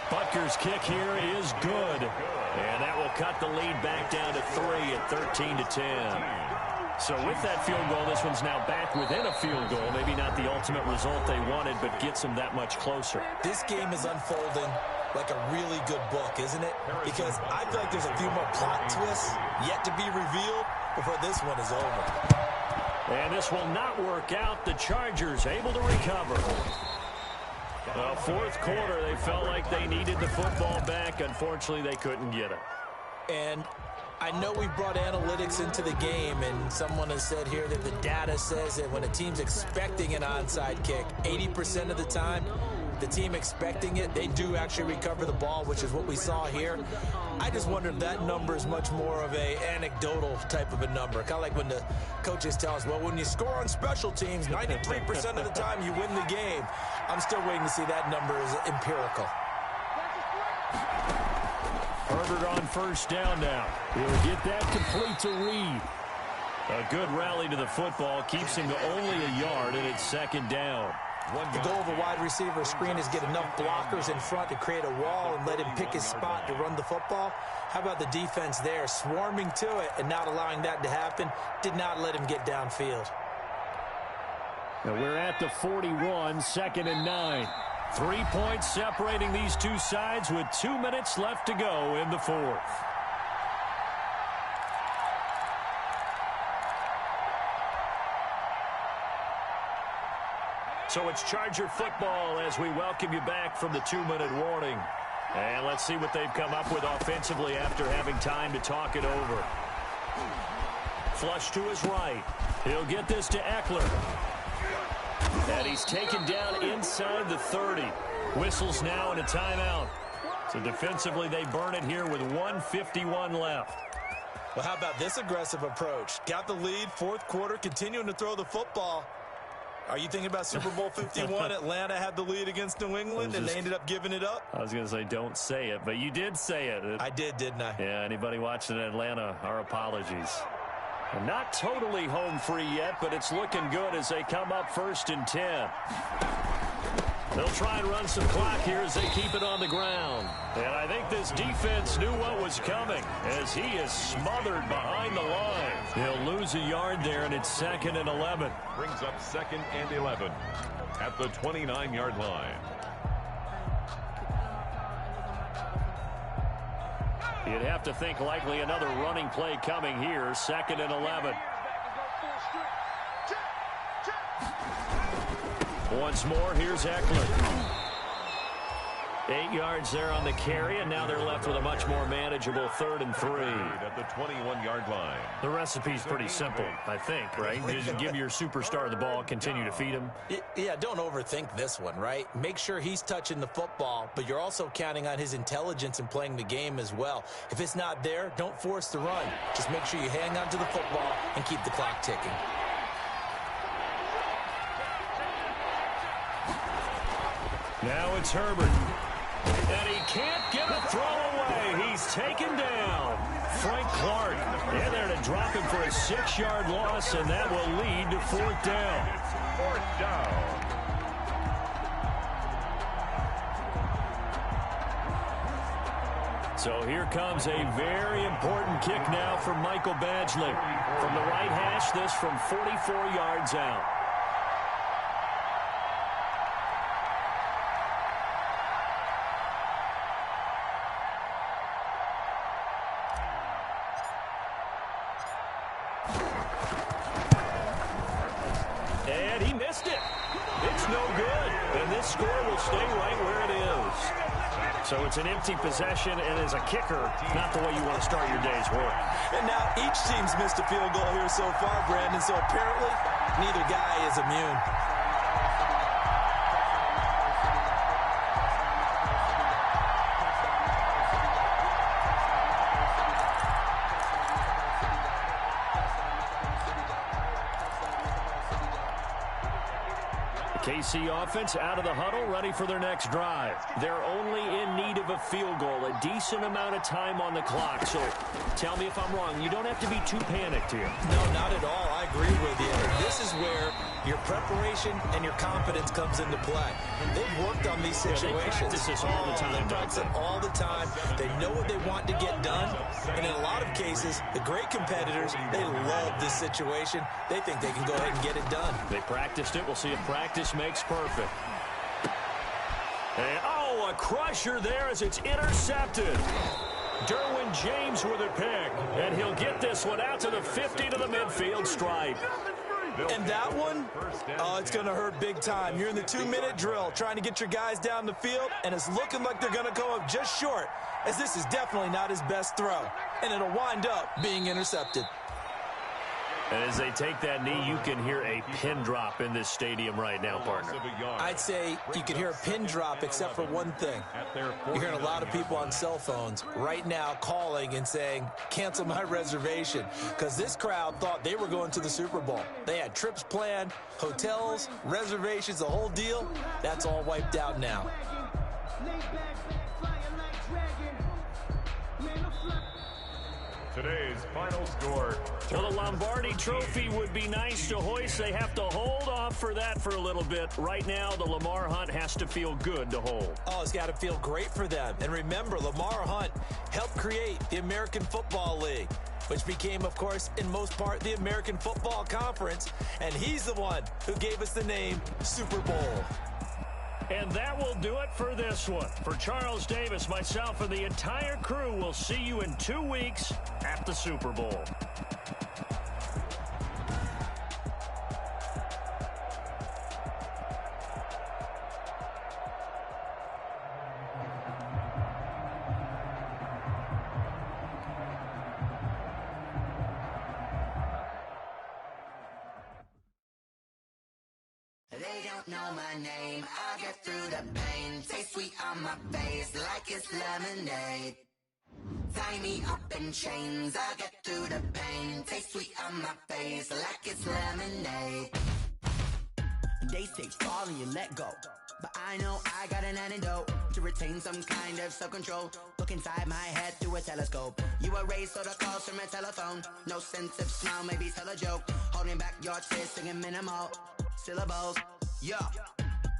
Butker's kick here is good. And that will cut the lead back down to 3 at 13-10. So with that field goal, this one's now back within a field goal. Maybe not the ultimate result they wanted, but gets them that much closer. This game is unfolding like a really good book, isn't it? Because I feel like there's a few more plot twists yet to be revealed before this one is over. And this will not work out. The Chargers able to recover. The 4th quarter, they felt like they needed the football back. Unfortunately, they couldn't get it. And I know we brought analytics into the game, and someone has said here that the data says that when a team's expecting an onside kick, 80% of the time, the team expecting it, they do actually recover the ball, which is what we saw here. I just wonder if that number is much more of a anecdotal type of a number. Kind of like when the coaches tell us, well, when you score on special teams, 93% of the time you win the game. I'm still waiting to see that number is empirical. Herbert on 1st down now. He'll get that complete to Reed. A good rally to the football keeps him to only a yard, and it's 2nd down. The goal of a wide receiver screen is get enough blockers in front to create a wall and let him pick his spot to run the football. How about the defense there, swarming to it and not allowing that to happen? Did not let him get downfield. Now we're at the 41, 2nd and 9. 3 points separating these two sides with 2 minutes left to go in the 4th. So it's Charger football as we welcome you back from the 2-minute warning. And let's see what they've come up with offensively after having time to talk it over. Flush to his right. He'll get this to Eckler. And he's taken down inside the 30. Whistles now and a timeout. So defensively, they burn it here with 1:51 left. Well, how about this aggressive approach? Got the lead, fourth quarter, continuing to throw the football. Are you thinking about Super Bowl 51? Atlanta had the lead against New England, and they ended up giving it up? I was going to say, don't say it, but you did say it. I did, didn't I? Yeah, anybody watching Atlanta, our apologies. And not totally home free yet, but it's looking good as they come up 1st and 10. They'll try and run some clock here as they keep it on the ground. And I think this defense knew what was coming as he is smothered behind the line. He'll lose a yard there, and it's 2nd and 11. Brings up 2nd and 11 at the 29-yard line. You'd have to think likely another running play coming here, 2nd and 11. Once more, here's Eckler. 8 yards there on the carry, and now they're left with a much more manageable 3rd and 3. At the 21-yard line. The recipe's pretty simple, I think, right? Just give your superstar the ball, continue to feed him. Yeah, don't overthink this one, right? Make sure he's touching the football, but you're also counting on his intelligence in playing the game as well. If it's not there, don't force the run. Just make sure you hang on to the football and keep the clock ticking. Now it's Herbert. And he can't get a throw away. He's taken down. Frank Clark in there to drop him for a 6-yard loss, and that will lead to 4th down. It's 4th down. So here comes a very important kick now from Michael Badgley. From the right hash, this from 44 yards out. And he missed it. It's no good. And this score will stay right where it is. So it's an empty possession, and as a kicker, not the way you want to start your day's work. And now each team's missed a field goal here so far, Brandon, so apparently neither guy is immune. KC offense out of the huddle, ready for their next drive. They're only in need of a field goal, a decent amount of time on the clock. So tell me if I'm wrong. You don't have to be too panicked here. No, not at all. I agree with you. This is where your preparation and your confidence comes into play. They've worked on these situations. They practice this all the time. They practice it all the time. They know what they want to get done. And in a lot of cases, the great competitors, they love this situation. They think they can go ahead and get it done. They practiced it. We'll see if practice makes perfect. And, a crusher there as it's intercepted. Derwin James with a pick. And he'll get this one out to the 50 to the midfield stripe. And that one, it's going to hurt big time. You're in the 2-minute drill trying to get your guys down the field, and it's looking like they're going to come up just short, as this is definitely not his best throw. And it'll wind up being intercepted. And as they take that knee, you can hear a pin drop in this stadium right now, partner. I'd say you can hear a pin drop except for one thing. You're hearing a lot of people on cell phones right now calling and saying, cancel my reservation, because this crowd thought they were going to the Super Bowl. They had trips planned, hotels, reservations, the whole deal. That's all wiped out now. Today's final score. Well, the Lombardi Trophy would be nice to hoist. They have to hold off for that for a little bit. Right now, the Lamar Hunt has to feel good to hold. Oh, it's got to feel great for them. And remember, Lamar Hunt helped create the American Football League, which became, of course, in most part, the American Football Conference. And he's the one who gave us the name Super Bowl. And that will do it for this one. For Charles Davis, myself, and the entire crew, we'll see you in 2 weeks at the Super Bowl. They don't don't know my name. I get through the pain. Taste sweet on my face like it's lemonade. Tie me up in chains. I get through the pain. Taste sweet on my face like it's lemonade. They say fall and you let go, but I know I got an antidote to retain some kind of self-control. Look inside my head through a telescope. You erase all the calls from a telephone. No sense of smile, maybe tell a joke. Holding back your tears, singing minimal syllables. Yeah,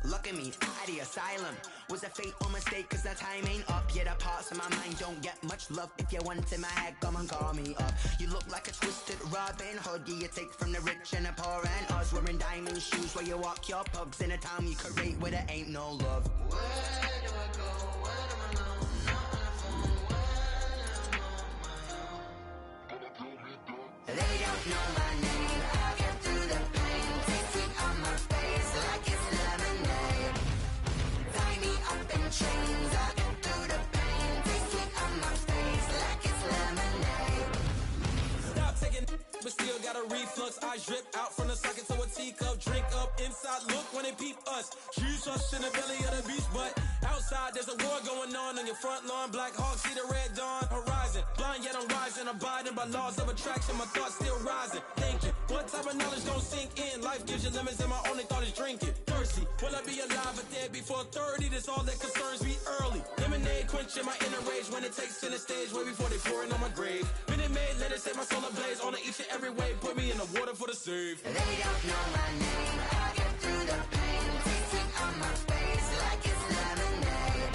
look at me, out the asylum. Was a fate or mistake, cause the time ain't up. Yeah, the parts of my mind don't get much love. If you want in my head, come and call me up. You look like a twisted Robin Hood. Yeah, you take from the rich and the poor and us. Wearing diamond shoes where you walk your pugs in a town you create where there ain't no love. Where do I go? Where do I know? Not on the phone. When I'm on my own. They don't know my name. I get through the pain. Taste sweet on my face like it's lemonade. Tie me up in chains. I get through the pain. Taste sweet on my face like it's lemonade. Stop taking, but still got a reflux. I drip out from the socket to a teacup. Drink up inside, look when they peep us. Huge us in the belly of the beast, but outside there's a war going on your front lawn. Black Hawk, see the red dawn horizon. Blind yet I'm rising, abiding by laws of attraction. My thoughts still rising, thinking what type of knowledge don't sink in. Life gives you lemons and my only thought is drinking. Thirsty, will I be alive or dead before 30? That's all that concerns me early. Lemonade quenching my inner rage when it takes center stage way before they pour it on my grave. Minute Maid, let it set my soul ablaze on each and every way. Put me in the water for the save. They don't know my name. I get through the pain. Taste sweet on my face like it's lemonade.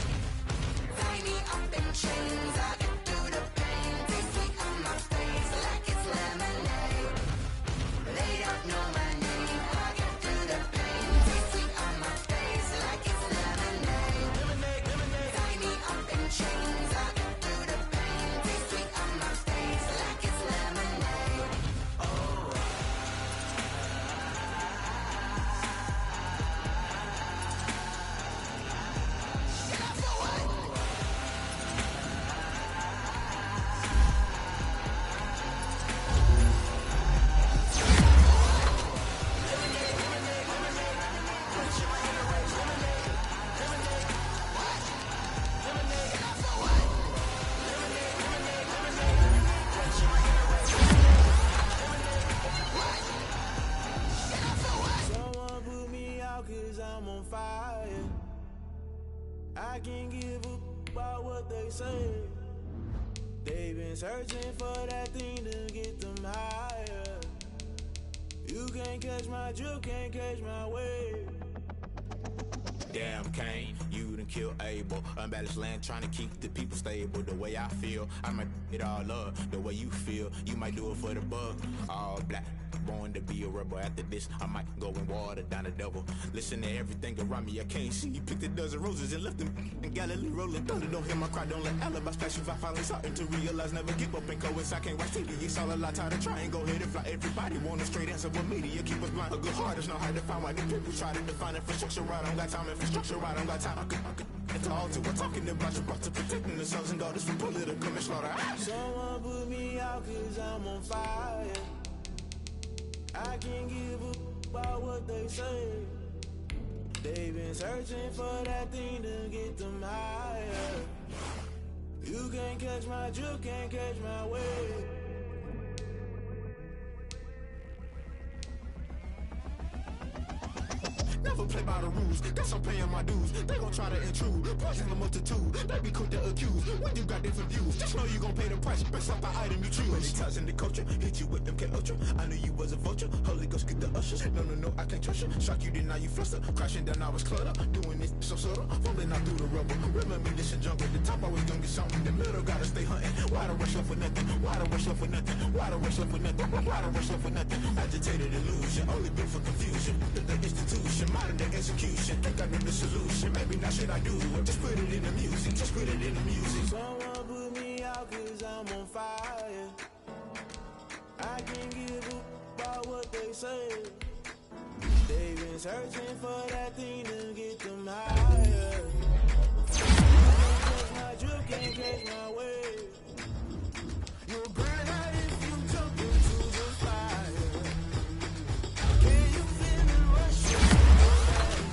Tie me up in chains. I get through the pain. Taste sweet on my face like it's lemonade. They don't know my name. I get through the pain. Taste sweet on my face like it's lemonade. Tie me up in chains. I get through the pain. Taste sweet on my face like it's lemonade. Someone put me out cause I'm on fire. I can't give up about what they say. They've been searching for that thing to get them higher. You can't catch my drift, can't catch my wave. Damn Kane, you done killed Abel. Unbalanced land trying to keep the people stable. The way I feel, I might it all up. The way you feel, you might do it for the bug. All black, born to be a rebel. After this, I might go and water down the devil. Listen to everything around me, I can't see. Picked a dozen roses and left them in Galilee rolling thunder. Don't hear my cry, don't let alibis pass you. I finally starting to realize, never give up and coincide. I can't watch TV, it's all a lot. Tired of trying, go ahead and fly. Everybody want a straight answer, but media keep us blind. A good heart is not hard to find. Why the people try to define infrastructure right? I don't got time, infrastructure right, I don't got time. I could it's all to we're talking about you brought to protecting the sons and daughters from political and slaughter. Someone put me out cause I'm on fire. I can't give up about what they say. They've been searching for that thing to get them higher. You can't catch my drift, can't catch my wave. Never play by the rules, guess I'm paying my dues. They gon' try to intrude, poison the multitude. They be quick to accuse, when you got different views. Just know you gon' pay the price, based off the item you choose. When it ties in the culture, hit you with MK Ultra. I knew you was a vulture, Holy Ghost get the ushers. No, I can't trust you. Shock you, then now you fluster. Crashing down, I was cluttered. Doing this so subtle, falling out through the rubble. Remember me, this jungle. The top always gonna get something. The middle gotta stay hunting. Why the rush left for nothing? Why the rush left for nothing? Why the rush left for nothing? Why the rush left for nothing? Agitated illusion, only built for confusion. The institution, modern day execution. Think I know the solution. Maybe not shit I do. Just put it in the music. Just put it in the music. Someone put me out cause I'm on fire. I can't give up about what they say. They've been searching for that thing to get them higher. You can't catch my drift, can't catch my wave. You'll burn out if you jump into the fire. Can you feel me rushing through your life?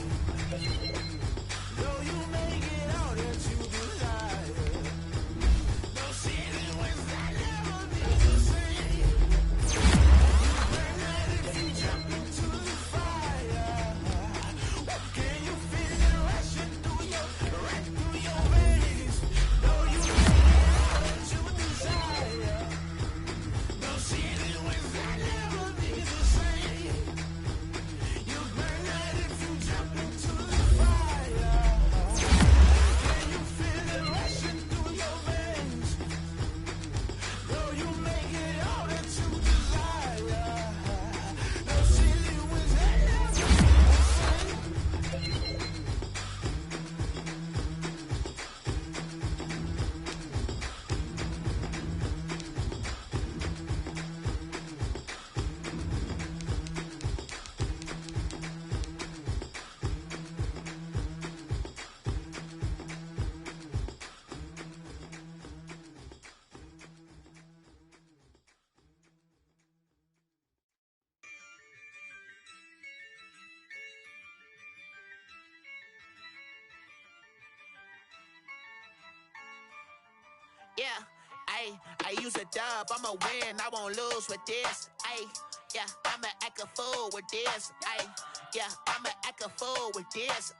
Yeah, I use a dub, I'ma win, I won't lose with this. Yeah, I'ma act a fool with this. Yeah, I'ma act a fool with this.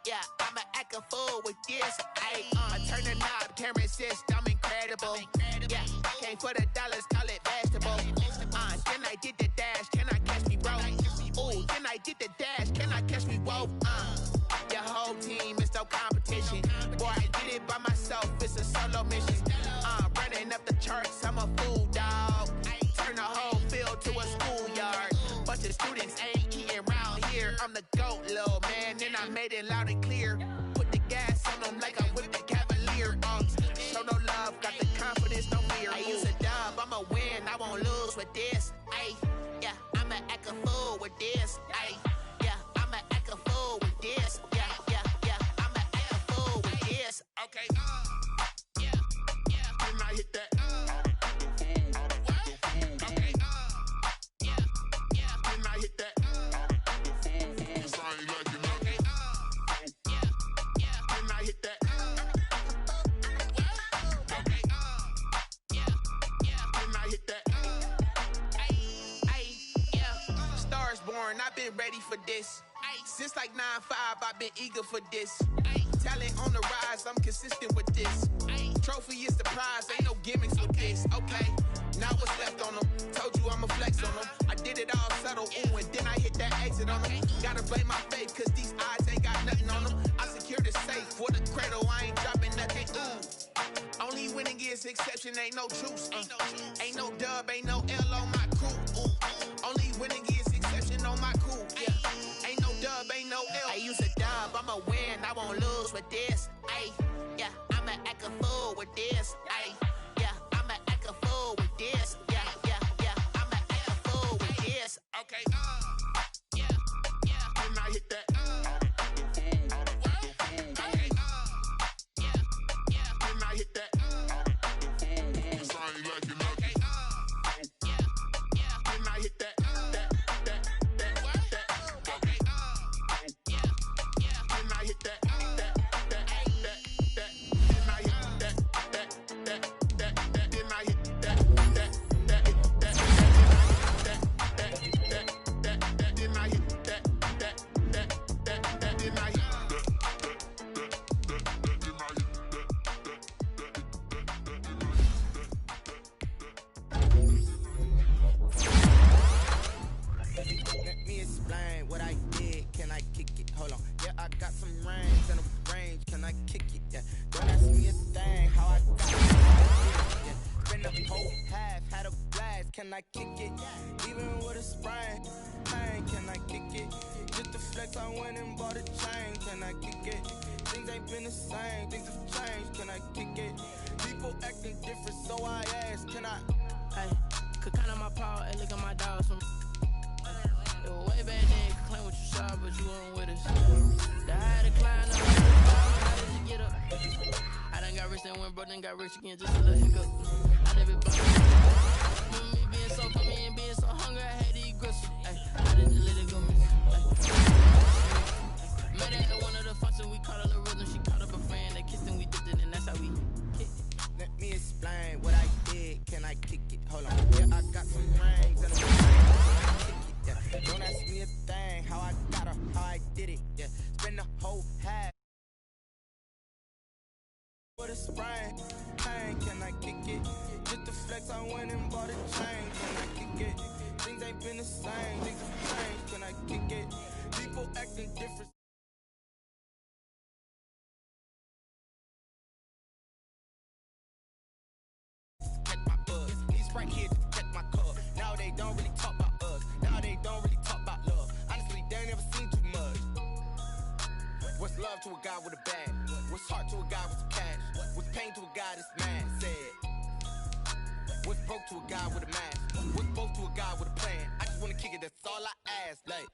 Yeah, I'ma act a fool with this. I turn the knob, camera assist, I'm incredible. Yeah, came for the dollars, call it vegetable. Then I did the dash, can I catch me, bro? Ooh, then I did the dash, can I catch me, whoa? Your whole team is no competition. Boy, I did it by myself, it's a solo mission. Running up the charts, I'm a fool, dog. Turn the whole field to a schoolyard. Bunch of students ain't eating round here. I'm the GOAT, little man, and I made it loud and clear. Put the gas on them like I'm with the Cavalier. Show no love, got the confidence, no fear. I use a dub, I'ma win, I won't lose with this. Yeah, I'ma act a fool with this. Yeah, I'ma act a fool with this. Yeah, I'ma act a fool with this. Okay, yeah, when I hit that. I've been ready for this. Since like 9-5, I've been eager for this. Talent on the rise, I'm consistent with this. Trophy is the prize, ain't no gimmicks with this. Okay, now what's left on them? Told you I'ma flex on them. I did it all subtle, ooh, and then I hit that exit on them. Gotta blame my faith, cause these eyes ain't got nothing on them. I secured the safe for the cradle, I ain't dropping nothing, ooh. Only winning is exception, ain't no truce. Ain't no dub, ain't no L on my crew. Ooh. Only winning is exception on my crew. Yeah. Ain't no dub, ain't no L. I use a dub, I'ma win, I won't lose with this. Yeah, I'ma act a fool with this. Yeah, I'ma act a fool with this. Yeah, I'ma act a fool with this. Okay, yeah, when I hit that. Okay, yeah, when I hit that. Can I kick it? Even with a sprain, pain, can I kick it? Just to flex, I went and bought a chain. Can I kick it? Things ain't been the same, things have changed. Can I kick it? People acting different, so I asked, can I? Hey, could count on my power, hey, look at my dogs from. It was way back then, could claim what you saw, but you weren't with us. The higher the climb, how did you get up? I done got rich and went broke, then got rich again, just a little hiccup. I never bought me being so coming and being so hungry, I had to eat gristle. I didn't let it go miss. Met at one of the functions, we caught a little rhythm. She caught up a friend, they kissed and we dipped it, and that's how we hit. Let me explain what I did. Can I kick it? Hold on. Yeah, I got some rings and a kick it. Yeah. Don't ask me a thing. How I got her, how I did it. Yeah. Spend the whole half. With a sprain, pain, can I kick it? Just to flex, I went and bought a chain. Can I kick it? Things ain't been the same, things have changed. Can I kick it? People acting different. Check my buzz. He's right here to check my cup. Now they don't really talk about us. Now they don't really talk about love. Honestly, they ain't never seen too much. What's love to a guy with a bag? What's heart to a guy with some cash? What's pain to a guy that's mad? Said. What's broke to a guy with a mask? What's both to a guy with a plan? I just wanna kick it, that's all I ask. Like,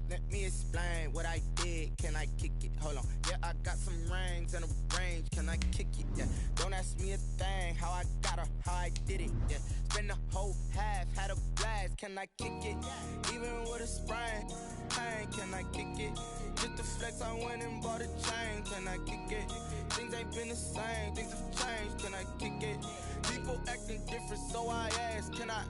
Let me explain what I did. Can I kick it? Hold on. Yeah, I got some rings and a range. Can I kick it? Yeah. Don't ask me a thing. How I got her, how I did it. Yeah. Spend the whole half, had a blast. Can I kick it? Even with a sprain. Pain, can I kick it? Just the flex, I went and bought a chain. Can I kick it? Things ain't been the same. Things have changed. Can I kick it? People acting different, so I ask. Can I?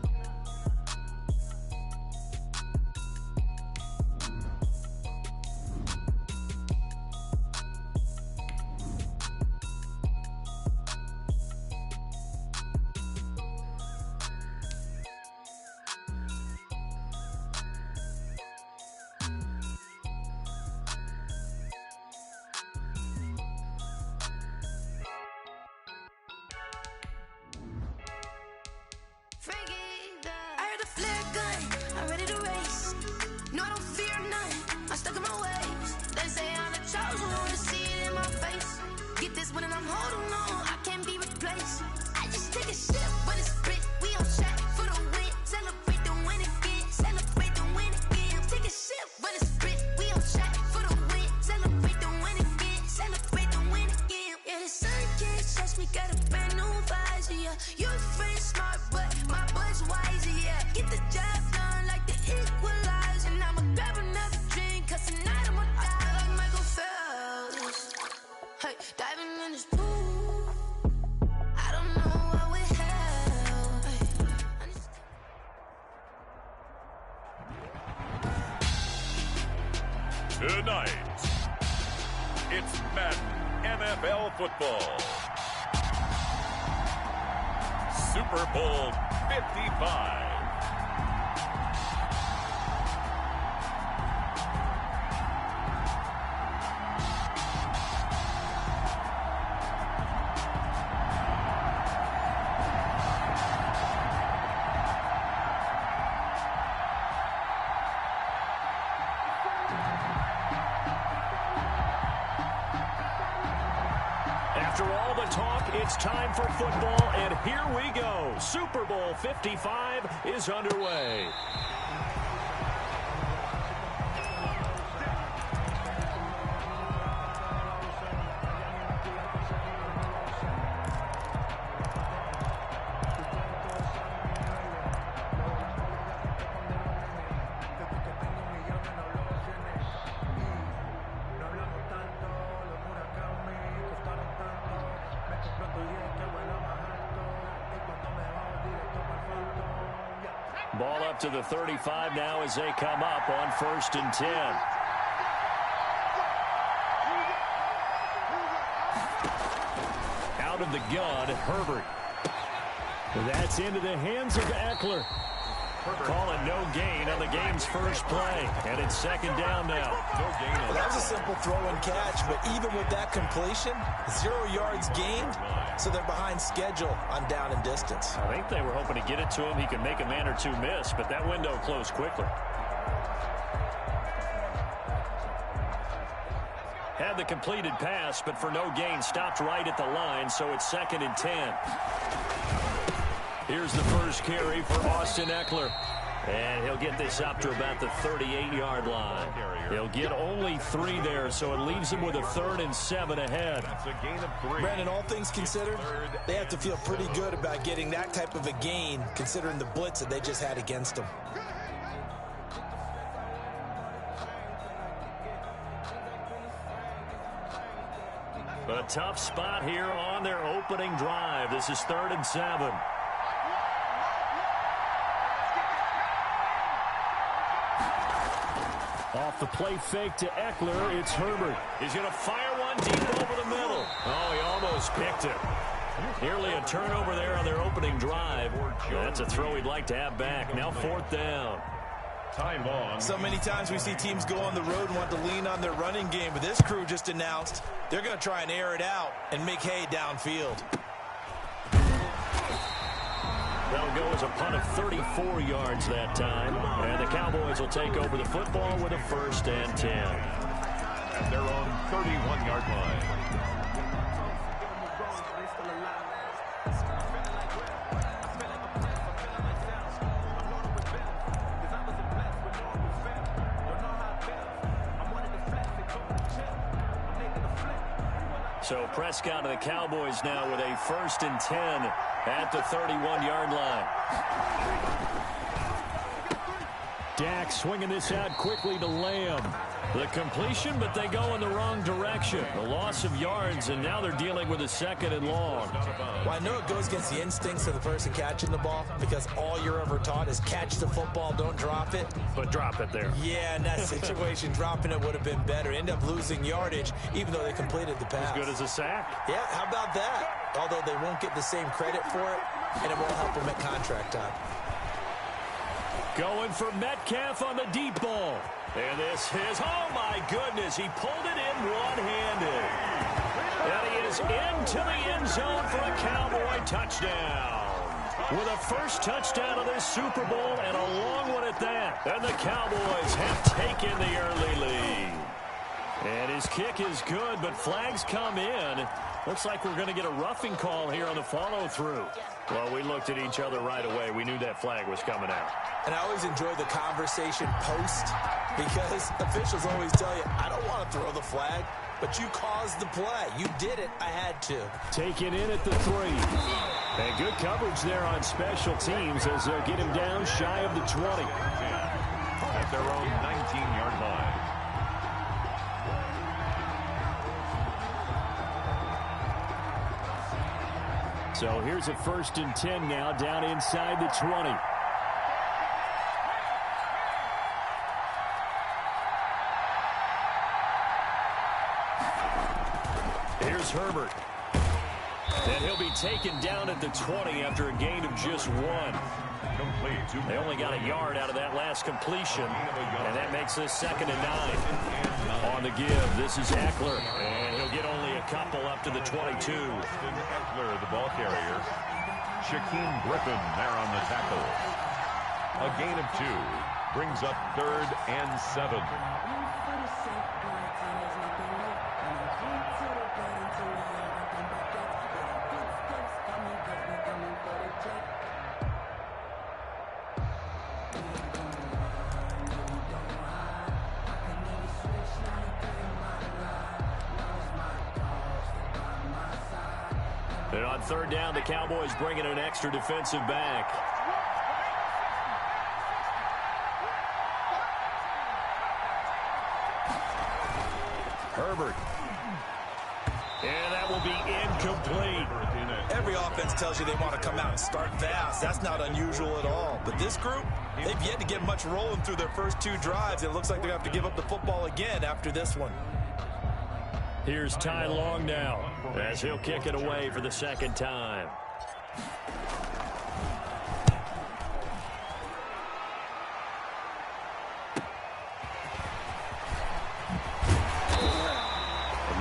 I heard a flare gun, I'm ready to race. No, I don't fear none, I'm stuck in my ways. They say I'm the chosen one, see it in my face. Get this one and I'm holding on, I can't be replaced. I just take a sip, but it's split. We on shot for the win, celebrate the win again, celebrate the win again. Take a sip, but it's split. We on shot for the win, celebrate the win again, celebrate the win again. Yeah, the sun can't touch me, got a brand new visor. Yeah, your friend smart, but my bud's wiser. Yeah, get the job done like the equalizer. And I'ma grab another drink, cause tonight I'ma die like Michael Phelps. Hey, diving in this pool, I don't know what we have. Hey, Tonight, it's Madden NFL football. Super Bowl 55. After all the talk, it's time for football, and here we go. Super Bowl 55 is underway. Ball up to the 35 now as they come up on 1st and 10. Out of the gun, Herbert. That's into the hands of Eckler. Calling no gain on the game's first play. And it's 2nd down now. No gain on That was a simple throw and catch, but even with that completion, 0 yards gained, so they're behind schedule on down and distance. I think they were hoping to get it to him. He could make a man or two miss, but that window closed quickly. Had the completed pass, but for no gain, stopped right at the line, so it's 2nd and 10. Here's the first carry for Austin Eckler. And he'll get this up to about the 38-yard line. He'll get only 3 there, so it leaves him with a 3rd and 7 ahead. That's a gain of 3. Brandon, all things considered, they have to feel pretty good about getting that type of a gain, considering the blitz that they just had against them. A tough spot here on their opening drive. This is 3rd and 7. Off the play fake to Eckler, it's Herbert. He's going to fire one deep over the middle. Oh, he almost picked it. Nearly a turnover there on their opening drive. That's a throw he'd like to have back. Now 4th down. Time on. So many times we see teams go on the road and want to lean on their running game, but this crew just announced they're going to try and air it out and make hay downfield. That'll go as a punt of 34 yards that time. And the Cowboys will take over the football with a 1st and 10. At their own 31-yard line. So Prescott and the Cowboys now with a 1st and 10 at the 31-yard line. Dak swinging this out quickly to Lamb. The completion, but they go in the wrong direction. The loss of yards, and now they're dealing with a 2nd and long. Well, I know it goes against the instincts of the person catching the ball because all you're ever taught is catch the football, don't drop it. But drop it there. Yeah, in that situation, dropping it would have been better. End up losing yardage, even though they completed the pass. As good as a sack. Yeah, how about that? Although they won't get the same credit for it, and it won't help them at contract time. Going for Metcalf on the deep ball. And this is, oh my goodness, he pulled it in one-handed. And he is into the end zone for a Cowboy touchdown. With a first touchdown of this Super Bowl and a long one at that. And the Cowboys have taken the early lead. And his kick is good, but flags come in. Looks like we're going to get a roughing call here on the follow-through. Well, we looked at each other right away. We knew that flag was coming out. And I always enjoy the conversation post because officials always tell you, I don't want to throw the flag, but you caused the play. You did it. I had to. Taken in at the 3. And good coverage there on special teams as they'll get him down shy of the 20. At their own 19-yard line. So here's a 1st and 10 now down inside the 20. Here's Herbert. And he'll be taken down at the 20 after a gain of just 1. They only got a yard out of that last completion, and that makes this 2nd and 9. On the give, this is Eckler, and he'll get only a couple up to the 22. Eckler, the ball carrier. Shaquem Griffin there on the tackle. A gain of 2 brings up 3rd and 7. And on 3rd down, the Cowboys bring in an extra defensive back. Herbert. And that will be incomplete. Every offense tells you they want to come out and start fast. That's not unusual at all. But this group, they've yet to get much rolling through their first 2 drives. It looks like they're going to have to give up the football again after this one. Here's Ty Long now as he'll kick it away for the 2nd time.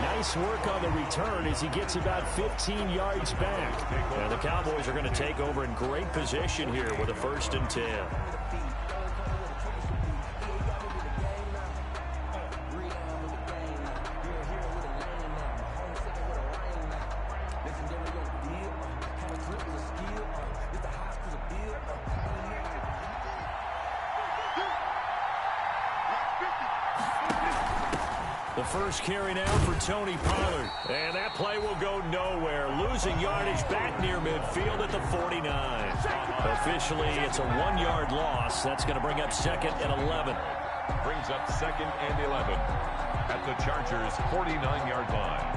Nice work on the return as he gets about 15 yards back. And the Cowboys are going to take over in great position here with a 1st and 10. The first carry now for Tony Pollard. And that play will go nowhere. Losing yardage back near midfield at the 49. Officially, it's a 1-yard loss. That's going to bring up 2nd and 11. Brings up 2nd and 11 at the Chargers' 49-yard line.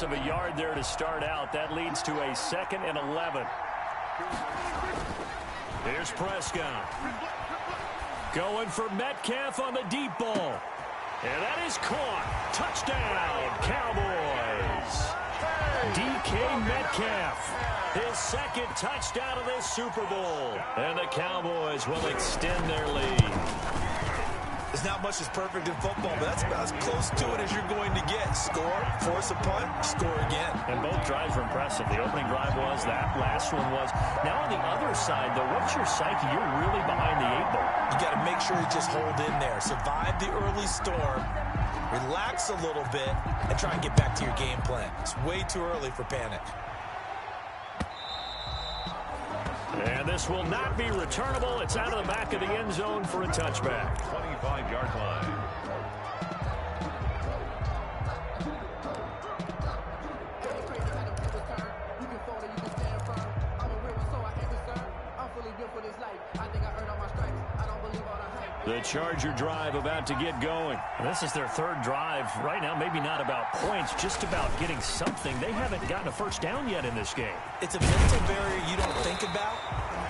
Of a yard there to start out. That leads to a 2nd and 11. Here's Prescott. Going for Metcalf on the deep ball. And that is caught. Touchdown, Cowboys. DK Metcalf. His 2nd touchdown of this Super Bowl. And the Cowboys will extend their lead. There's not much that's perfect in football, but that's about as close to it as you're going to get. Score, force a punt, score again. And both drives were impressive. The opening drive was, that last one was. Now on the other side, though, what's your psyche? You're really behind the 8 ball. You got to make sure you just hold in there. Survive the early storm, relax a little bit, and try and get back to your game plan. It's way too early for panic. And this will not be returnable. It's out of the back of the end zone for a touchback. 25-yard line. The Charger drive about to get going. This is their third drive. Right now, maybe not about points, just about getting something. They haven't gotten a first down yet in this game. It's a mental barrier you don't think about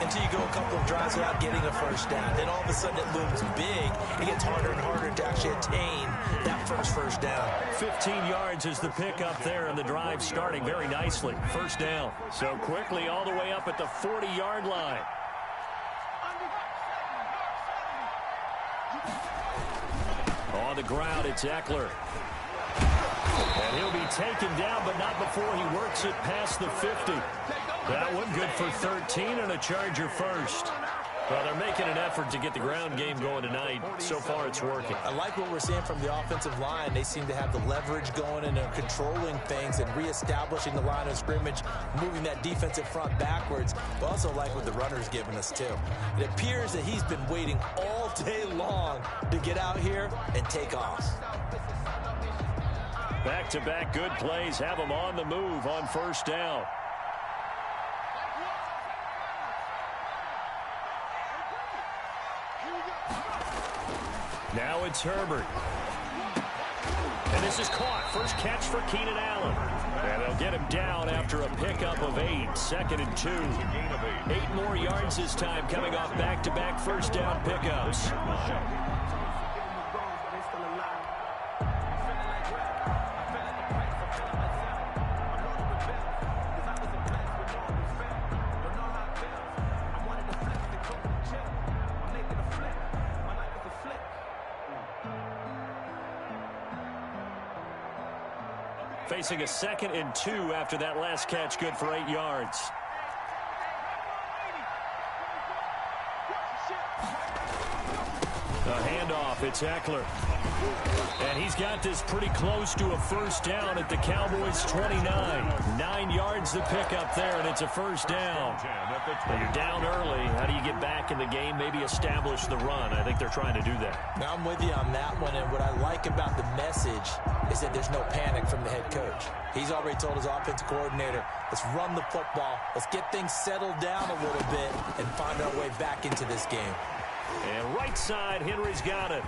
until you go a couple of drives without getting a first down. Then all of a sudden it looms big. It gets harder and harder to actually attain that first down. 15 yards is the pickup there, and the drive starting very nicely. First down. So quickly all the way up at the 40-yard line. On the ground, it's Eckler. And he'll be taken down, but not before he works it past the 50. That one good for 13 and a Charger first. Well, they're making an effort to get the ground game going tonight. So far, it's working. I like what we're seeing from the offensive line. They seem to have the leverage going, and they're controlling things and reestablishing the line of scrimmage, moving that defensive front backwards. But also like what the runner's giving us, too. It appears that he's been waiting all day long to get out here and take off. Back-to-back good plays have him on the move on first down. Now it's Herbert. And this is caught. First catch for Keenan Allen. And they'll get him down after a pickup of 8. 2nd and 2. 8 more yards this time coming off back-to-back first down pickups. Facing a 2nd and 2 after that last catch, good for 8 yards. The handoff, it's Eckler. And he's got this pretty close to a first down at the Cowboys' 29. 9 yards the pickup there, and it's a first down. When you're down early, how do you get back in the game, maybe establish the run? I think they're trying to do that. Now, I'm with you on that one, and what I like about the message is that there's no panic from the head coach. He's already told his offensive coordinator, let's run the football, let's get things settled down a little bit and find our way back into this game. And right side, Henry's got it.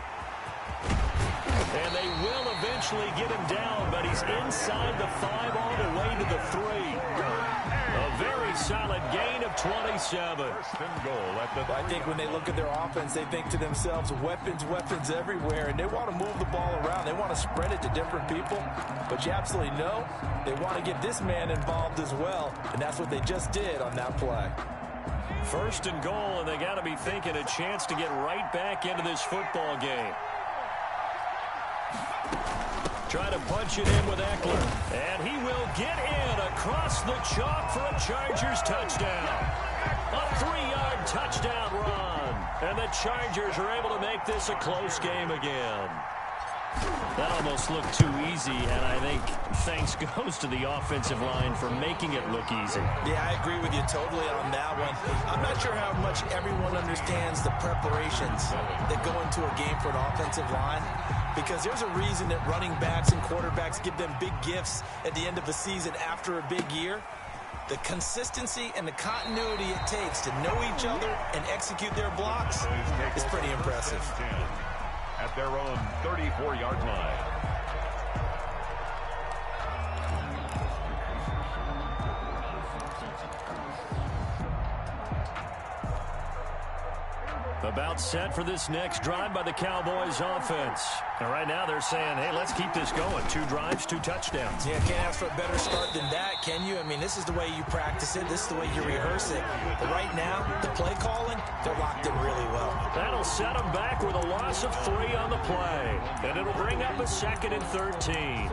And they will eventually get him down, but he's inside the 5 all the way to the 3. A very solid gain of 27. I think when they look at their offense, they think to themselves, weapons everywhere, and they want to move the ball around. They want to spread it to different people, but you absolutely know they want to get this man involved as well, and that's what they just did on that play. 1st and goal, and they got to be thinking a chance to get right back into this football game. Try to punch it in with Eckler. And he will get in across the chalk for a Chargers touchdown. A 3-yard touchdown run. And the Chargers are able to make this a close game again. That almost looked too easy, and I think thanks goes to the offensive line for making it look easy. Yeah, I agree with you totally on that one. I'm not sure how much everyone understands the preparations that go into a game for an offensive line, because there's a reason that running backs and quarterbacks give them big gifts at the end of the season after a big year. The consistency and the continuity it takes to know each other and execute their blocks is pretty impressive. At their own 34-yard line. About set for this next drive by the Cowboys offense. And right now they're saying, hey, let's keep this going. 2 drives, 2 touchdowns. Yeah, can't ask for a better start than that, can you? I mean, this is the way you practice it. This is the way you rehearse it. But right now, the play calling, they're locked in really well. That'll set them back with a loss of 3 on the play. And it'll bring up a 2nd and 13.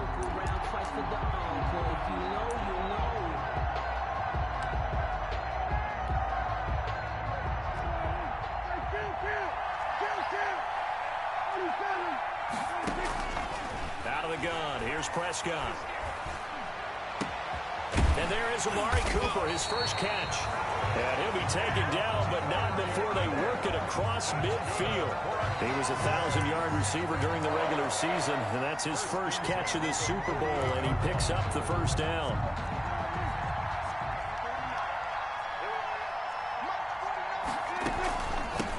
Out of the gun. Here's Prescott. And there is Amari Cooper, his first catch. And he'll be taken down, but not before they work it across midfield. He was a 1,000-yard receiver during the regular season, and that's his first catch of this Super Bowl, and he picks up the first down.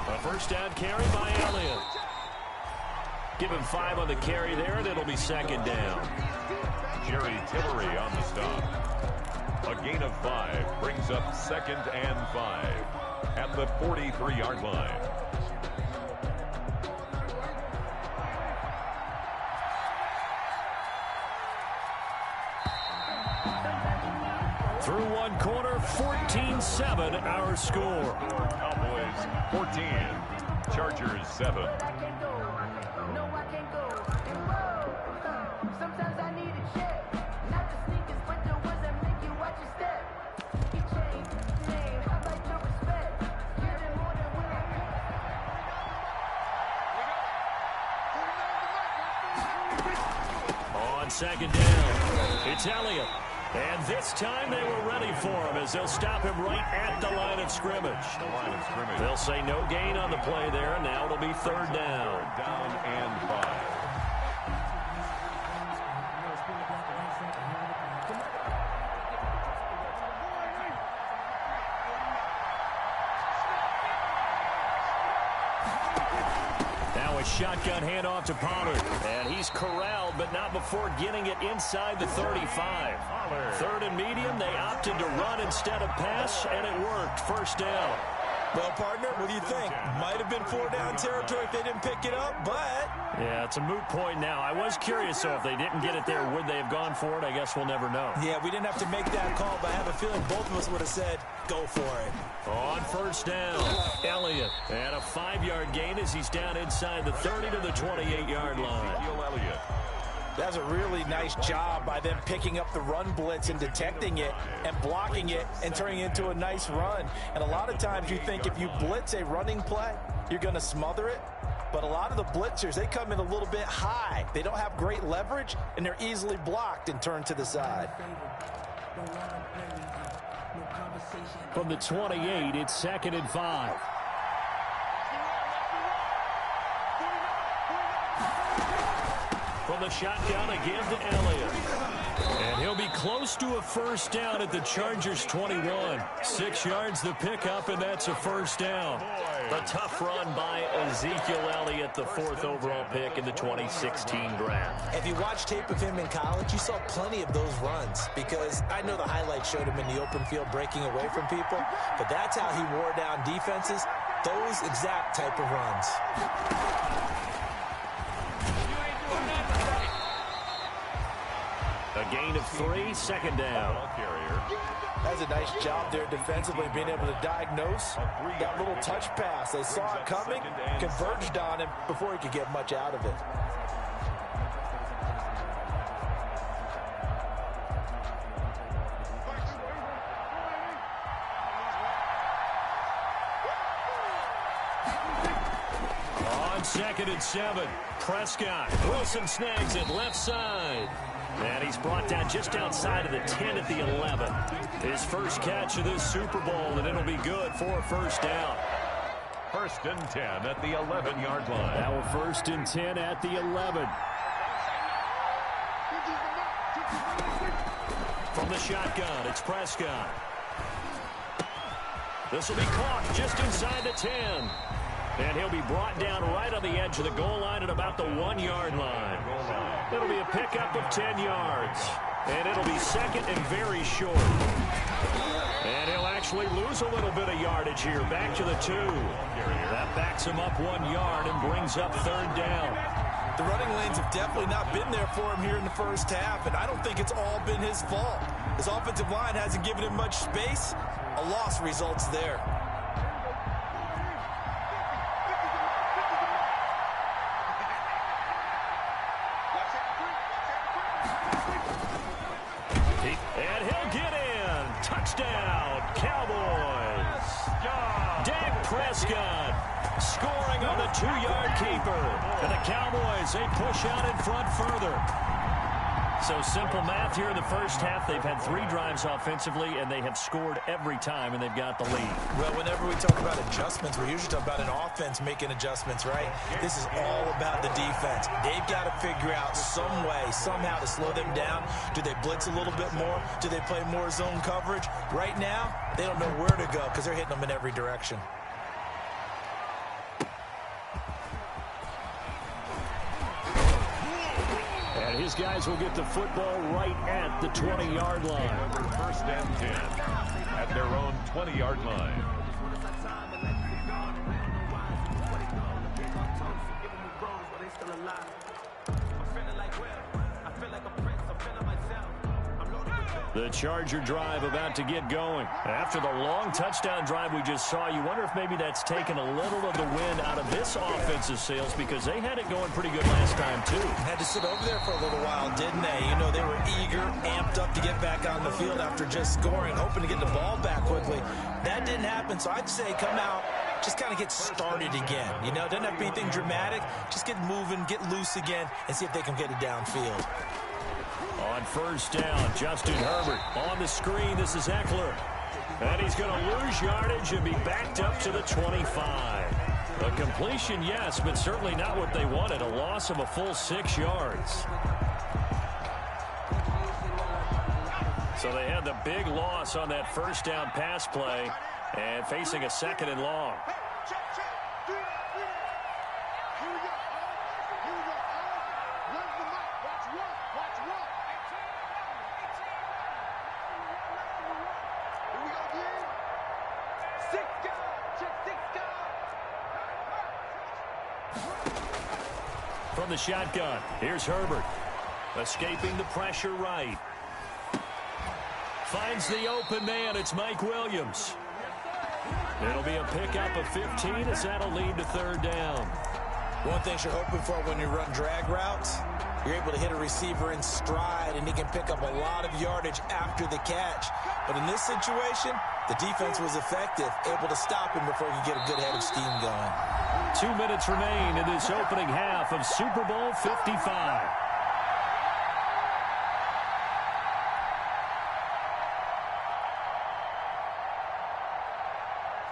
A first down carry by Elliott. Give him 5 on the carry there, and it'll be second down. Jerry Tillery on the stop. A gain of 5 brings up 2nd and 5 at the 43-yard line. Through one quarter, 14-7 our score. Cowboys 14, Chargers 7. On second down, it's Elliott. And this time they were ready for him as they'll stop him right at the line of scrimmage. They'll say no gain on the play there. Now it'll be third down. Down and 5. Shotgun handoff to Pollard. And he's corralled, but not before getting it inside the 35. Third and medium, they opted to run instead of pass, and it worked. First down. Well, partner, what do you think? Might have been 4-down territory if they didn't pick it up, but... Yeah, it's a moot point now. I was curious, though, if they didn't get it there, would they have gone for it? I guess we'll never know. Yeah, we didn't have to make that call, but I have a feeling both of us would have said, go for it. On first down, Elliott. And a 5-yard gain as he's down inside the 30 to the 28-yard line. Elliott. That's a really nice job by them picking up the run blitz and detecting it and blocking it and turning it into a nice run. And a lot of times you think if you blitz a running play, you're going to smother it. But a lot of the blitzers, they come in a little bit high. They don't have great leverage, and they're easily blocked and turned to the side. From the 28, it's 2nd and 5. From the shotgun again to Elliott. And he'll be close to a first down at the Chargers 21. 6 yards the pickup, and that's a first down. A tough run by Ezekiel Elliott, the 4th overall pick in the 2016 draft. If you watch tape of him in college, you saw plenty of those runs, because I know the highlights showed him in the open field breaking away from people, but that's how he wore down defenses, those exact type of runs. A gain of 3, second down. That's a nice job there defensively, being able to diagnose that little touch pass. They saw it coming, converged on him before he could get much out of it. On 2nd and 7, Prescott. Wilson snags it left side. And he's brought down just outside of the 10 at the 11. His first catch of this Super Bowl, and it'll be good for a first down. 1st and 10 at the 11-yard line. Now 1st and 10 at the 11. From the shotgun, it's Prescott. This will be caught just inside the 10. And he'll be brought down right on the edge of the goal line at about the 1-yard line. It'll be a pickup of 10 yards. And it'll be second and very short. And he'll actually lose a little bit of yardage here. Back to the 2. That backs him up 1 yard and brings up third down. The running lanes have definitely not been there for him here in the first half, and I don't think it's all been his fault. His offensive line hasn't given him much space. A loss results there. And he'll get in. Touchdown, Cowboys. Dak Prescott scoring on the 2-yard keeper. And the Cowboys, they push out in front further. So simple math here in the first half. They've had 3 drives offensively, and they have scored every time, and they've got the lead. Well, whenever we talk about adjustments, we usually talk about an offense making adjustments, right? This is all about the defense. They've got to figure out some way, somehow to slow them down. Do they blitz a little bit more? Do they play more zone coverage? Right now, they don't know where to go because they're hitting them in every direction. And his guys will get the football right at the 20-yard line. First and 10 at their own 20-yard line. The Charger drive about to get going. After the long touchdown drive we just saw, you wonder if maybe that's taken a little of the wind out of this offensive sails because they had it going pretty good last time, too. Had to sit over there for a little while, didn't they? You know, they were eager, amped up to get back on the field after just scoring, hoping to get the ball back quickly. That didn't happen, so I'd say come out, just kind of get started again. You know, doesn't have to be anything dramatic. Just get moving, get loose again, and see if they can get it downfield. On first down, Justin Herbert. On the screen, this is Eckler. And he's going to lose yardage and be backed up to the 25. A completion, yes, but certainly not what they wanted. A loss of a full 6 yards. So they had the big loss on that first down pass play and facing a 2nd and long. From the shotgun, here's Herbert. Escaping the pressure right. Finds the open man. It's Mike Williams. It'll be a pickup of 15 as that'll lead to 3rd down. One thing you're hoping for when you run drag routes, you're able to hit a receiver in stride, and he can pick up a lot of yardage after the catch. But in this situation, the defense was effective, able to stop him before he could get a good head of steam going. 2 minutes remain in this opening half of Super Bowl 55.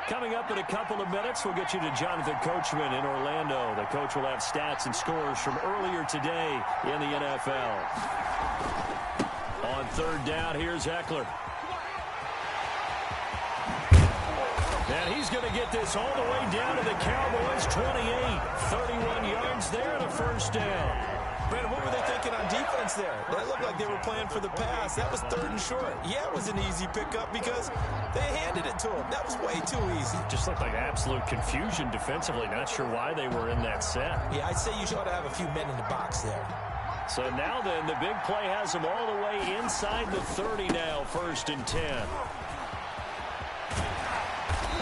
Coming up in a couple of minutes, we'll get you to Jonathan Coachman in Orlando. The coach will have stats and scores from earlier today in the NFL. On 3rd down, here's Eckler. And he's going to get this all the way down to the Cowboys' 28. 31 yards there and a 1st down. Brandon, what were they thinking on defense there? That looked like they were playing for the pass. That was 3rd and short. Yeah, it was an easy pickup because they handed it to him. That was way too easy. Just looked like absolute confusion defensively. Not sure why they were in that set. Yeah, I'd say you ought to have a few men in the box there. So now then, the big play has them all the way inside the 30 now, 1st and 10.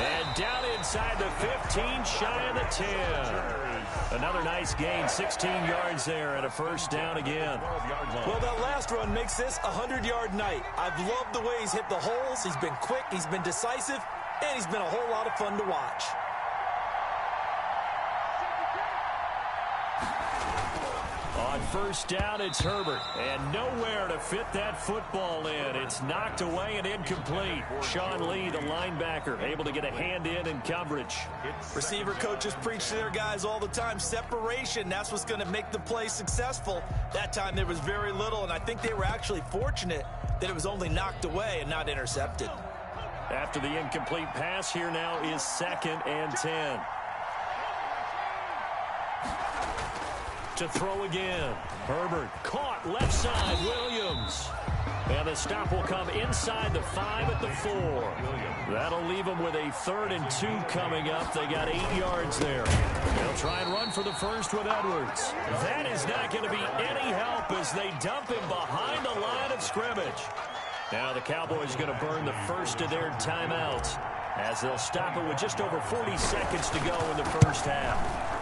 And down inside the 15, shy of the 10. Another nice gain, 16 yards there and a 1st down again. Well, that last run makes this a 100-yard night. I've loved the way he's hit the holes. He's been quick, he's been decisive, and he's been a whole lot of fun to watch. On 1st down, it's Herbert. And nowhere to fit that football in. It's knocked away and incomplete. Sean Lee, the linebacker, able to get a hand in coverage. Receiver coaches preach to their guys all the time. Separation, that's what's going to make the play successful. That time there was very little, and I think they were actually fortunate that it was only knocked away and not intercepted. After the incomplete pass, here now is 2nd and 10. To throw again. Herbert caught left side. Williams. And the stop will come inside the 5 at the 4. That'll leave them with a 3rd and 2 coming up. They got 8 yards there. They'll try and run for the 1st with Edwards. That is not going to be any help as they dump him behind the line of scrimmage. Now the Cowboys going to burn the 1st of their timeouts as they'll stop it with just over 40 seconds to go in the 1st half.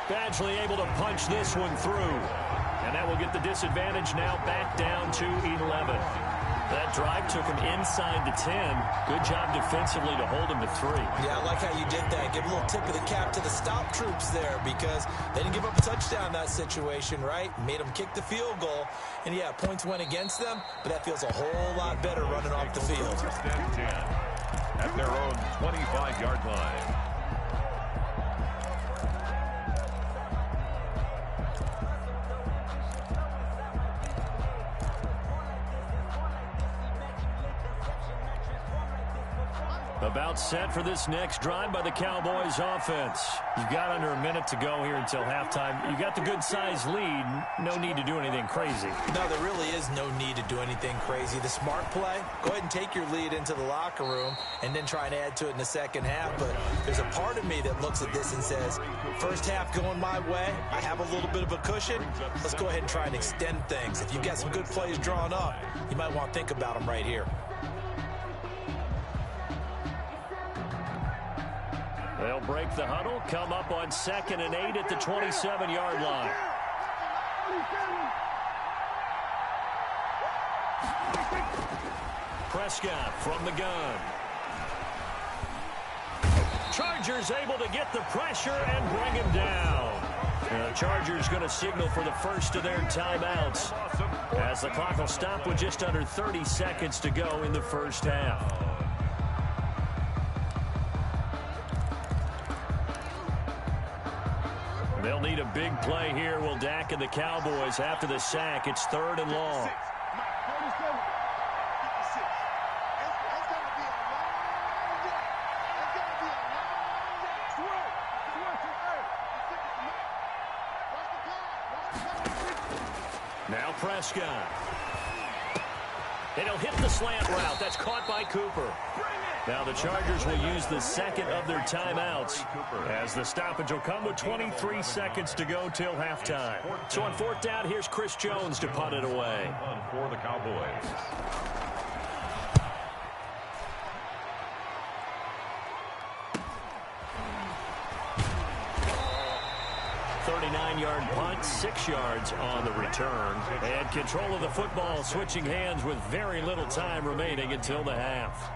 Badgley able to punch this one through. And that will get the disadvantage now back down to 11. That drive took him inside the 10. Good job defensively to hold him to 3. Yeah, I like how you did that. Give a little tip of the cap to the stop troops there because they didn't give up a touchdown in that situation, right? Made them kick the field goal. And, yeah, points went against them, but that feels a whole lot better running off the field. First and 10 at their own 25-yard line. About set for this next drive by the Cowboys offense. You've got under a minute to go here until halftime. You got the good-sized lead. No need to do anything crazy. No, there really is no need to do anything crazy. The smart play, go ahead and take your lead into the locker room and then try and add to it in the second half. But there's a part of me that looks at this and says, first half going my way, I have a little bit of a cushion. Let's go ahead and try and extend things. If you've got some good plays drawn up, you might want to think about them right here. They'll break the huddle, come up on 2nd and 8 at the 27-yard line. Prescott from the gun. Chargers able to get the pressure and bring him down. The Chargers going to signal for the first of their timeouts as the clock will stop with just under 30 seconds to go in the first half. They'll need a big play here. Will Dak and the Cowboys after the sack. It's 3rd and long. Now Prescott. And he'll hit the slant route. That's caught by Cooper. Now the Chargers will use the second of their timeouts as the stoppage will come with 23 seconds to go till halftime. So on 4th down, here's Chris Jones to punt it away. For the Cowboys. Yard punt, 6 yards on the return. And control of the football switching hands with very little time remaining until the half.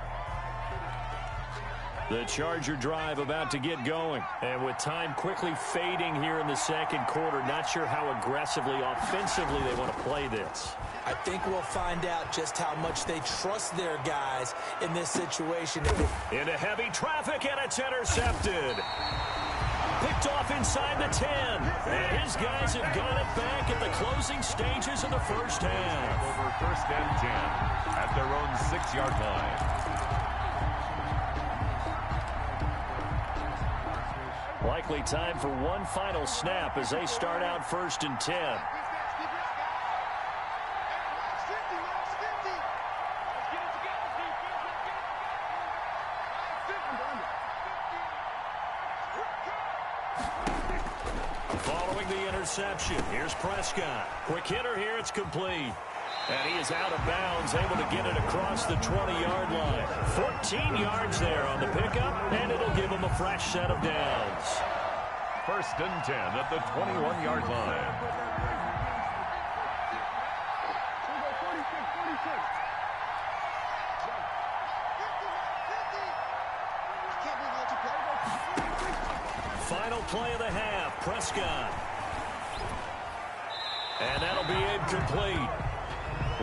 The Charger drive about to get going. And with time quickly fading here in the second quarter, not sure how aggressively, offensively they want to play this. I think we'll find out just how much they trust their guys in this situation. Into heavy traffic, and it's intercepted. Picked off inside the 10. And his guys have got it back at the closing stages of the first half. Over 1st and 10 at their own 6-yard line. Likely time for one final snap as they start out 1st and 10. Following the interception, here's Prescott. Quick hitter here, it's complete. And he is out of bounds, able to get it across the 20-yard line. 14 yards there on the pickup, and it'll give him a fresh set of downs. 1st and 10 at the 21-yard line. Final play of the half, Prescott. And that'll be incomplete.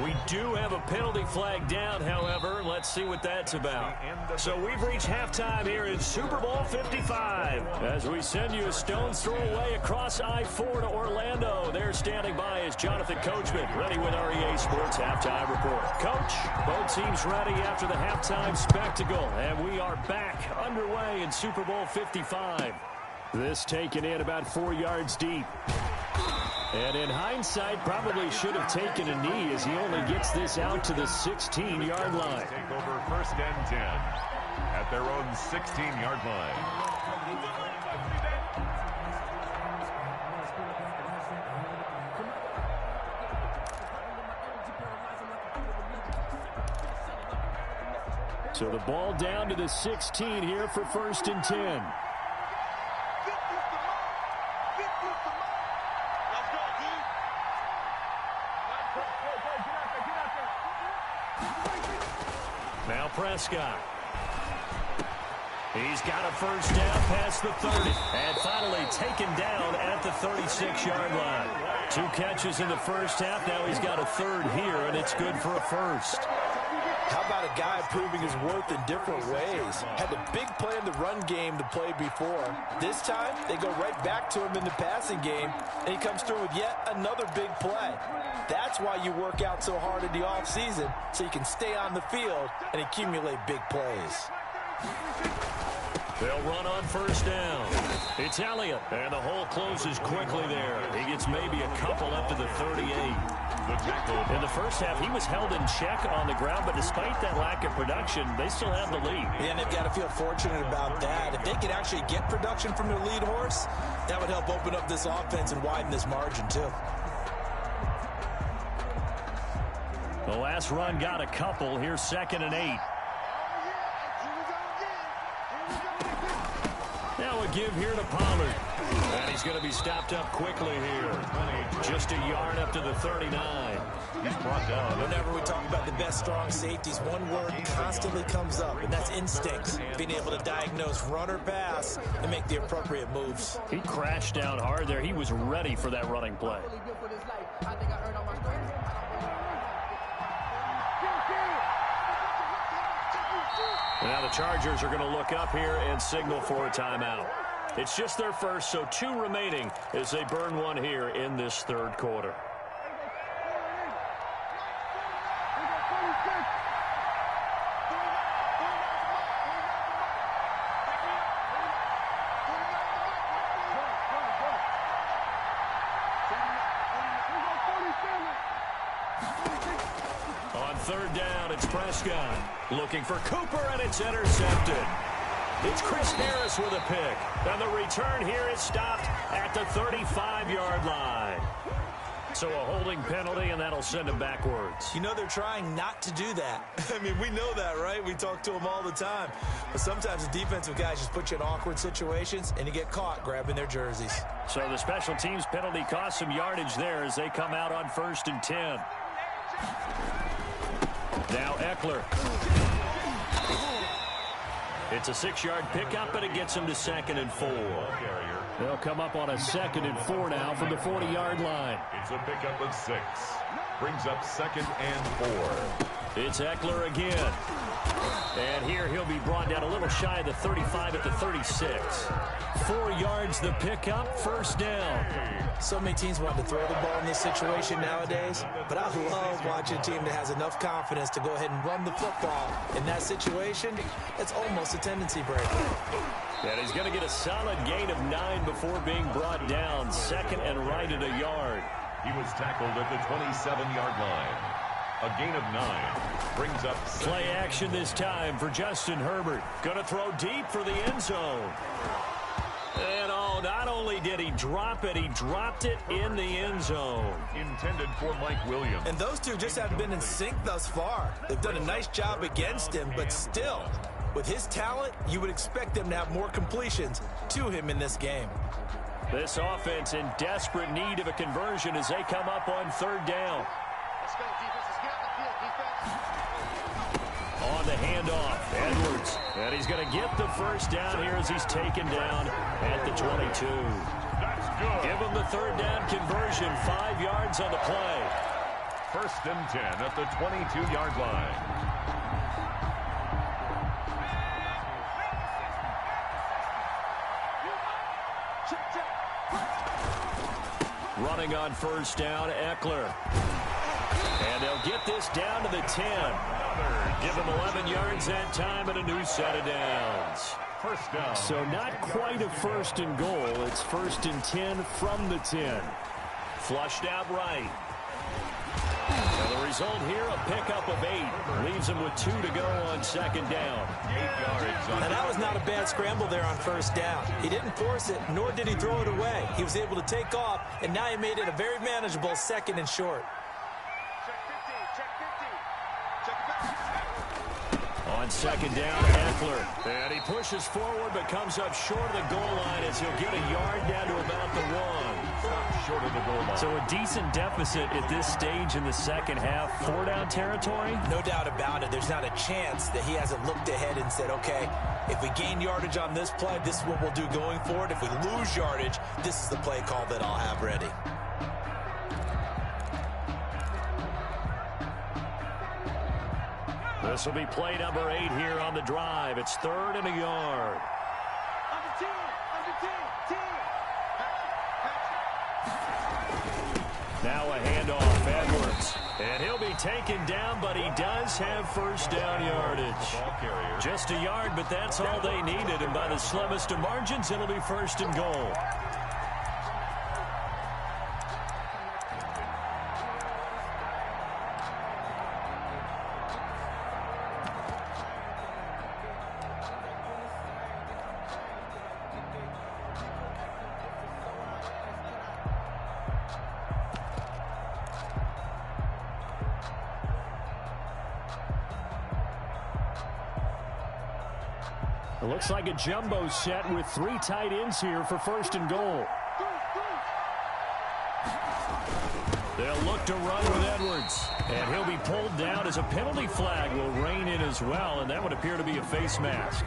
We do have a penalty flag down, however. Let's see what that's about. So we've reached halftime here in Super Bowl 55. As we send you a stone's throw away across I-4 to Orlando. There standing by is Jonathan Coachman, ready with our EA Sports Halftime Report. Coach, both teams ready after the halftime spectacle. And we are back underway in Super Bowl 55. This taken in about 4 yards deep. And in hindsight, probably should have taken a knee as he only gets this out to the 16-yard line. Take over 1st and 10 at their own 16-yard line. So the ball down to the 16 here for 1st and 10. Now Prescott. He's got a first down past the 30. And finally taken down at the 36-yard line. 2 catches in the first half. Now he's got a third here, and it's good for a first. How about a guy proving his worth in different ways? Had the big play in the run game to play before. This time, they go right back to him in the passing game, and he comes through with yet another big play. That's why you work out so hard in the offseason, so you can stay on the field and accumulate big plays. They'll run on first down. It's Elliott, and the hole closes quickly there. He gets maybe a couple up to the 38. In the first half, he was held in check on the ground, but despite that lack of production, they still have the lead. Yeah, and they've got to feel fortunate about that. If they could actually get production from their lead horse, that would help open up this offense and widen this margin, too. The last run got a couple. Here's 2nd and 8. Now a give here to Pollard. And he's going to be stopped up quickly here. Just a yard up to the 39. He's brought down. Whenever we talk about the best strong safeties, one word constantly comes up, and that's instincts. Being able to diagnose run or pass and make the appropriate moves. He crashed down hard there. He was ready for that running play. Now the Chargers are going to look up here and signal for a timeout. It's just their first, so 2 remaining as they burn one here in this third quarter. On third down, it's Prescott. Looking for Cooper, and it's intercepted. It's Chris Harris with a pick. And the return here is stopped at the 35-yard line. So a holding penalty, and that'll send him backwards. You know they're trying not to do that. I mean, we know that, right? We talk to them all the time. But sometimes the defensive guys just put you in awkward situations, and you get caught grabbing their jerseys. So the special teams penalty cost some yardage there as they come out on 1st and 10. Now Eckler. It's a 6-yard pickup, but it gets him to 2nd and 4. They'll come up on a 2nd and 4 now from the 40-yard line. It's a pickup of 6. Brings up 2nd and 4. It's Eckler again. And here he'll be brought down a little shy of the 35 at the 36. 4 yards the pickup, first down. So many teams want to throw the ball in this situation nowadays, but I love watching a team that has enough confidence to go ahead and run the football. In that situation, it's almost a tendency breaker. And he's going to get a solid gain of 9 before being brought down. 2nd and right at a yard. He was tackled at the 27-yard line. A gain of 9 brings up play action this time for Justin Herbert. Going to throw deep for the end zone. And not only did he drop it, he dropped it in the end zone. Intended for Mike Williams. And those two just haven't been in sync thus far. They've done a nice job against him, but still, with his talent, you would expect them to have more completions to him in this game. This offense in desperate need of a conversion as they come up on 3rd down. Let's go, defense. Let's get out the field, defense. On the handoff, Edwards. And he's going to get the first down here as he's taken down at the 22. That's good. Give him the 3rd down conversion, 5 yards on the play. 1st and 10 at the 22-yard line. Running on 1st down, Eckler. And they'll get this down to the 10. Give them 11 yards that time and a new set of downs. First down. So not quite a 1st and goal. It's 1st and 10 from the 10. Flushed out right. And the result here, a pickup of 8. Leaves him with 2 to go on 2nd down. 8 yards. Now that was not a bad scramble there on 1st down. He didn't force it, nor did he throw it away. He was able to take off, and now he made it a very manageable 2nd and short. Check 15, check 15. Check it back. On second down, Eckler. And he pushes forward but comes up short of the goal line as he'll get a yard down to about the 1. Short of the goal line. So a decent deficit at this stage in the second half. 4-down territory? No doubt about it. There's not a chance that he hasn't looked ahead and said, okay, if we gain yardage on this play, this is what we'll do going forward. If we lose yardage, this is the play call that I'll have ready. This will be play number 8 here on the drive. It's 3rd and a yard. Now a handoff, Edwards. And he'll be taken down, but he does have first down yardage. Just a yard, but that's all they needed. And by the slimmest of margins, it'll be 1st and goal. It looks like a jumbo set with 3 tight ends here for 1st and goal. They'll look to run with Edwards. And he'll be pulled down as a penalty flag will rein in as well, and that would appear to be a face mask.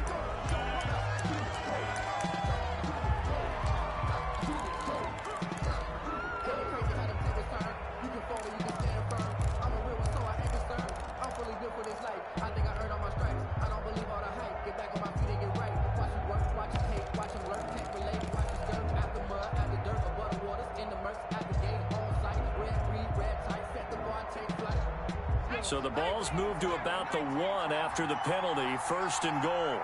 So the ball's moved to about the 1 after the penalty, 1st and goal.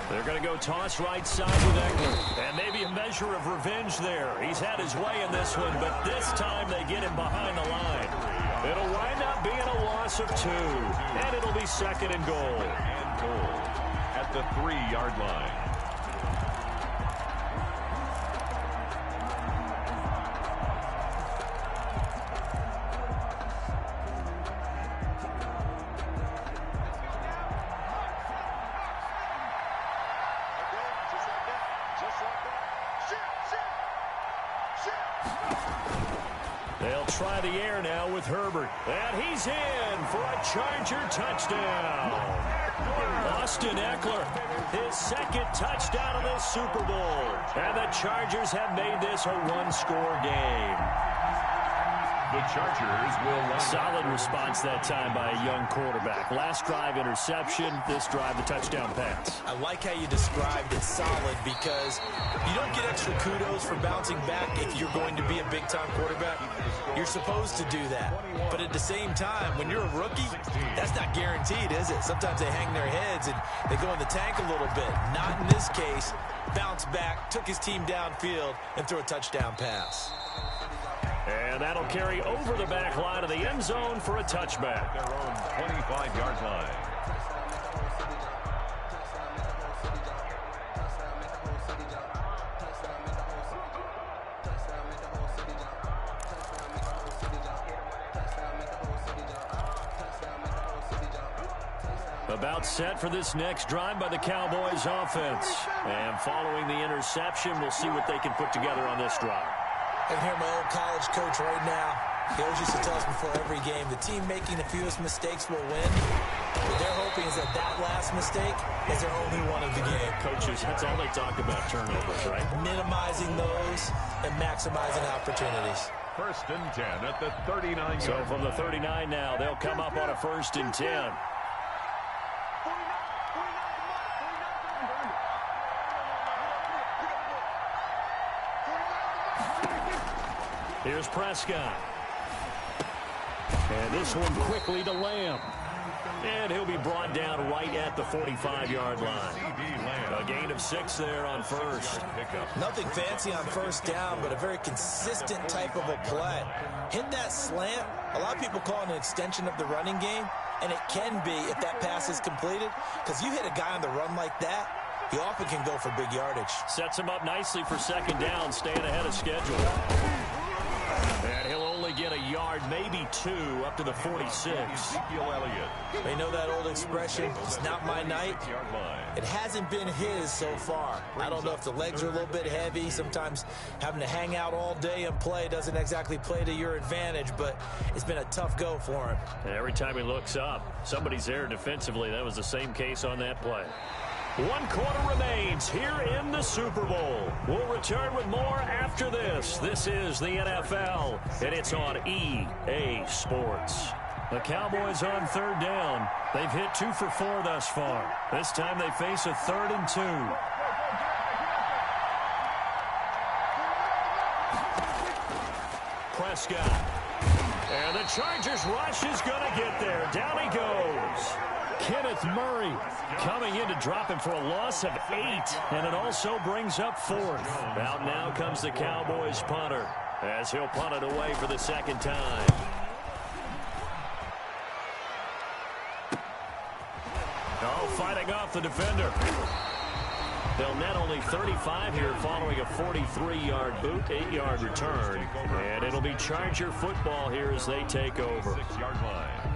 They're going to go toss right side with Eckler. And maybe a measure of revenge there. He's had his way in this one, but this time they get him behind the line. It'll wind up being a loss of 2. And it'll be 2nd and goal. And goal at the 3-yard line. They'll try the air now with Herbert. And he's in for a Charger touchdown. Austin Eckler, his 2nd touchdown of this Super Bowl. And the Chargers have made this a 1-score game. The Chargers will... Solid response that time by a young quarterback. Last drive interception, this drive the touchdown pass. I like how you described it solid because you don't get extra kudos for bouncing back if you're going to be a big-time quarterback. You're supposed to do that. But at the same time, when you're a rookie, that's not guaranteed, is it? Sometimes they hang their heads and they go in the tank a little bit. Not in this case. Bounced back, took his team downfield, and threw a touchdown pass. And that'll carry over the back line of the end zone for a touchback. Their own 25-yard line. About set for this next drive by the Cowboys offense. And following the interception, we'll see what they can put together on this drive. I can hear my old college coach right now. He always used to tell us before every game, the team making the fewest mistakes will win. What they're hoping is that last mistake is their only one of the game. Coaches, that's all they talk about, turnovers, right? Minimizing those and maximizing opportunities. 1st and 10 at the 39-yard line. So from the 39 now, they'll come up on a 1st and 10. Here's Prescott. And this one quickly to Lamb. And he'll be brought down right at the 45-yard line. A gain of 6 there on 1st. Nothing fancy on 1st down, but a very consistent type of a play. Hit that slant. A lot of people call it an extension of the running game, and it can be if that pass is completed, because you hit a guy on the run like that, he often can go for big yardage. Sets him up nicely for 2nd down, staying ahead of schedule. And he'll only get a yard, maybe 2, up to the 46. They know that old expression, it's not my night. It hasn't been his so far. I don't know if the legs are a little bit heavy. Sometimes having to hang out all day and play doesn't exactly play to your advantage, but it's been a tough go for him. And every time he looks up, somebody's there defensively. That was the same case on that play. 1 quarter remains here in the Super Bowl. We'll return with more after this. This is the NFL, and it's on EA Sports. The Cowboys on 3rd down. They've hit 2 for 4 thus far. This time they face a 3rd and 2. Prescott. And the Chargers rush is going to get there. Down he goes. Kenneth Murray coming in to drop him for a loss of 8, and it also brings up 4th. Out now comes the Cowboys punter as he'll punt it away for the 2nd time. Oh, fighting off the defender. They'll net only 35 here following a 43-yard boot, 8-yard return. And it'll be Charger football here as they take over. 6-yard line.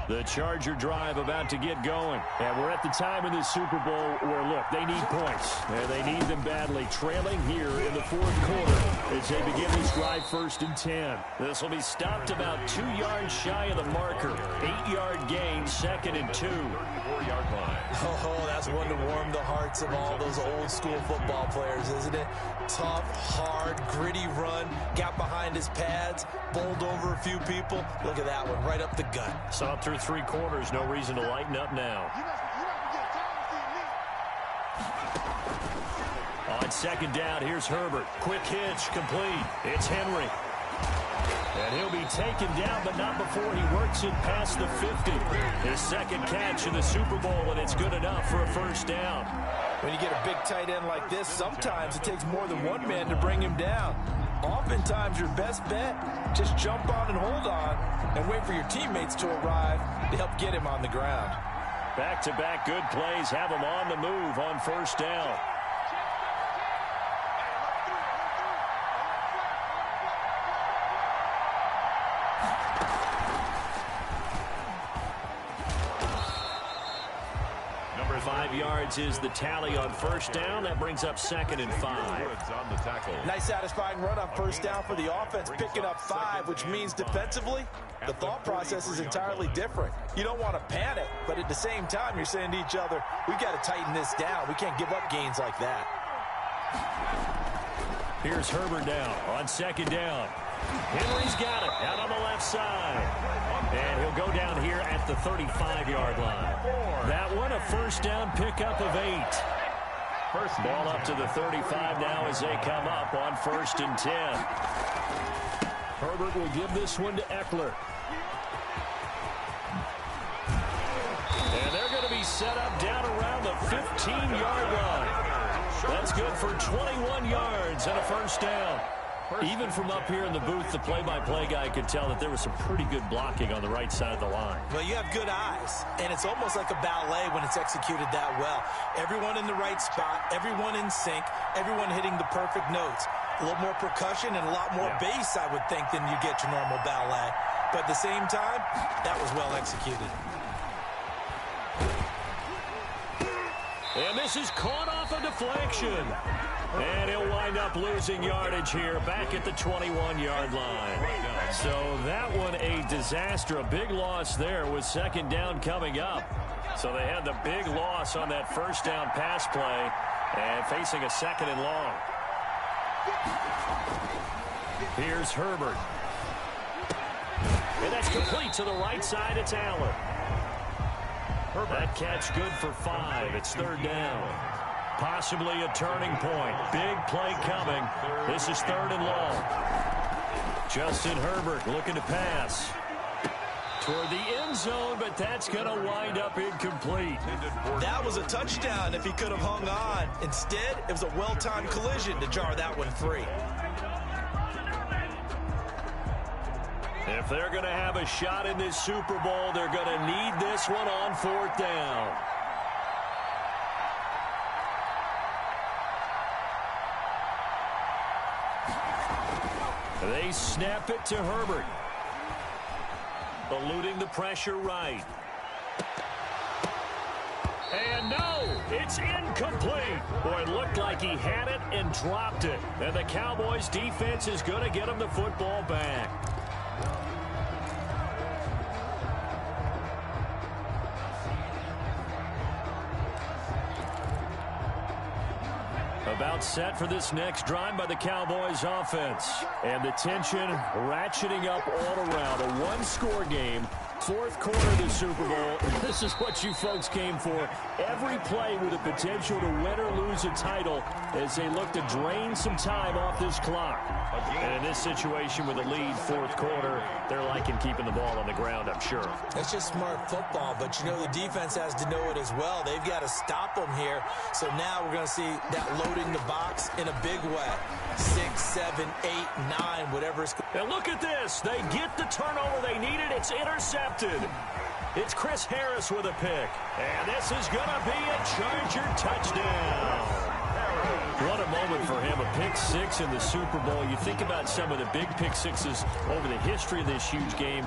The Charger drive about to get going. And we're at the time in this Super Bowl where, look, they need points. And they need them badly. Trailing here in the 4th quarter as they begin this drive 1st and 10. This will be stopped about 2 yards shy of the marker. 8-yard gain, 2nd and 2. 34-yard line. Oh, that's one to warm the hearts of all those old school football players, isn't it? Tough, hard, gritty run. Got behind his pads, bowled over a few people. Look at that one, right up the gut. Saw through 3 quarters, no reason to lighten up now. On 2nd down, here's Herbert. Quick hitch, complete. It's Henry. And he'll be taken down, but not before he works it past the 50. His 2nd catch in the Super Bowl, and it's good enough for a 1st down. When you get a big tight end like this, sometimes it takes more than one man to bring him down. Oftentimes, your best bet, just jump on and hold on and wait for your teammates to arrive to help get him on the ground. Back-to-back good plays have him on the move on 1st down. Number 5 yards is the tally on 1st down. That brings up 2nd and 5. Nice satisfying run on 1st down for the offense, picking up 5, which means defensively, the thought process is entirely different. You don't want to panic, but at the same time, you're saying to each other, we've got to tighten this down. We can't give up gains like that. Here's Herbert down on 2nd down. Henry's got it out on the left side. And he'll go down here at the 35-yard line. That one, a 1st down pickup of 8. Ball up to the 35 now as they come up on 1st and 10. Herbert will give this one to Eckler. And they're going to be set up down around the 15-yard line. That's good for 21 yards and a 1st down. Even from up here in the booth, the play-by-play guy could tell that there was some pretty good blocking on the right side of the line. Well, you have good eyes, and it's almost like a ballet when it's executed that well. Everyone in the right spot, everyone in sync, everyone hitting the perfect notes. A little more percussion and a lot more bass, I would think, than you get your normal ballet. But at the same time, that was well executed. And this is caught off a deflection. And he'll wind up losing yardage here back at the 21-yard line. So that one a disaster. A big loss there with 2nd down coming up. So they had the big loss on that 1st down pass play and facing a 2nd and long. Here's Herbert. And that's complete to the right side. It's Allen. That catch good for 5. It's 3rd down. Possibly a turning point. Big play coming. This is 3rd and long. Justin Herbert looking to pass toward the end zone, but that's going to wind up incomplete. That was a touchdown if he could have hung on. Instead, it was a well-timed collision to jar that one free. If they're going to have a shot in this Super Bowl, they're going to need this one on 4th down. They snap it to Herbert. Eluding the pressure right. And no, it's incomplete. Boy, it looked like he had it and dropped it. And the Cowboys defense is going to get him the football back. About set for this next drive by the Cowboys offense. And the tension ratcheting up all around. A one-score game. 4th quarter of the Super Bowl. This is what you folks came for. Every play with the potential to win or lose a title as they look to drain some time off this clock. And in this situation with a lead 4th quarter, they're liking keeping the ball on the ground, I'm sure. That's just smart football, but you know the defense has to know it as well. They've got to stop them here. So now we're going to see that loading the box in a big way. 6, 7, 8, 9, whatever it's. Now look at this. They get the turnover they needed. It's intercepted. It's Chris Harris with a pick. And this is going to be a Charger touchdown. What a moment for him. A pick 6 in the Super Bowl. You think about some of the big pick 6s over the history of this huge game.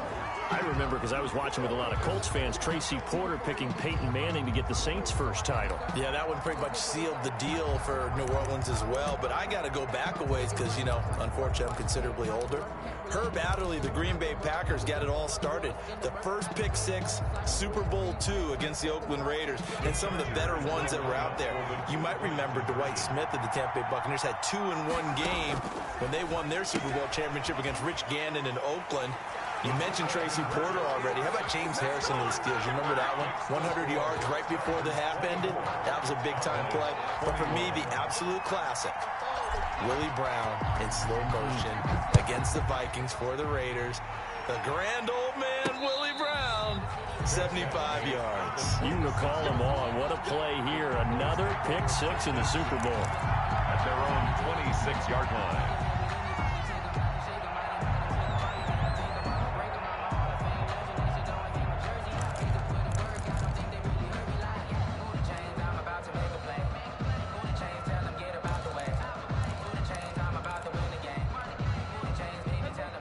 I remember, because I was watching with a lot of Colts fans, Tracy Porter picking Peyton Manning to get the Saints' first title. Yeah, that one pretty much sealed the deal for New Orleans as well. But I got to go back a ways because, you know, unfortunately, I'm considerably older. Herb Adderley, the Green Bay Packers, got it all started. The first pick 6, Super Bowl II against the Oakland Raiders, and some of the better ones that were out there. You might remember Dwight Smith of the Tampa Bay Buccaneers had 2 in one game when they won their Super Bowl championship against Rich Gannon in Oakland. You mentioned Tracy Porter already. How about James Harrison of the Steelers? You remember that one? 100 yards right before the half ended? That was a big-time play. But for me, the absolute classic, Willie Brown in slow motion against the Vikings for the Raiders. The grand old man, Willie Brown, 75 yards. You recall them all. What a play here. Another pick 6 in the Super Bowl. At their own 26-yard line.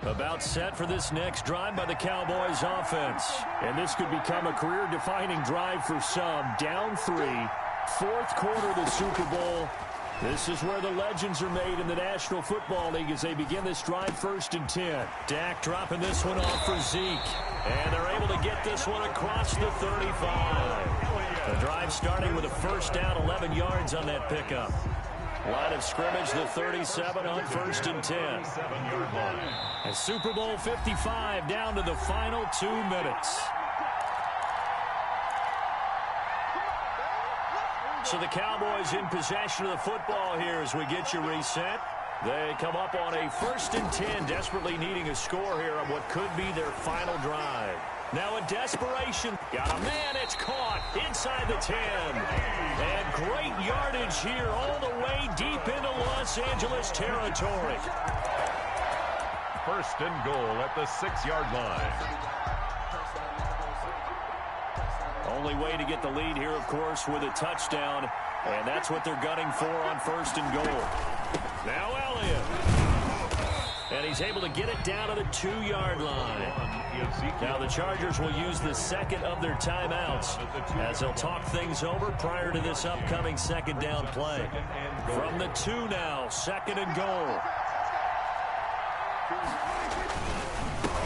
About set for this next drive by the Cowboys offense. And this could become a career-defining drive for some. Down 3, 4th quarter of the Super Bowl. This is where the legends are made in the National Football League as they begin this drive 1st and 10. Dak dropping this one off for Zeke. And they're able to get this one across the 35. The drive starting with a first down, 11 yards on that pickup. Line of scrimmage, the 37 on 1st and 10. And Super Bowl 55 down to the final 2 minutes. So the Cowboys in possession of the football here as we get you reset. They come up on a 1st and 10, desperately needing a score here on what could be their final drive. Now in desperation, got a man, it's caught inside the 10. And great yardage here all the way deep into Los Angeles territory. 1st and goal at the 6-yard line. Only way to get the lead here, of course, with a touchdown. And that's what they're gunning for on 1st and goal. Now Elliott. And he's able to get it down to the 2-yard line. Now the Chargers will use the second of their timeouts as they'll talk things over prior to this upcoming 2nd down play. From the 2 now, 2nd and goal.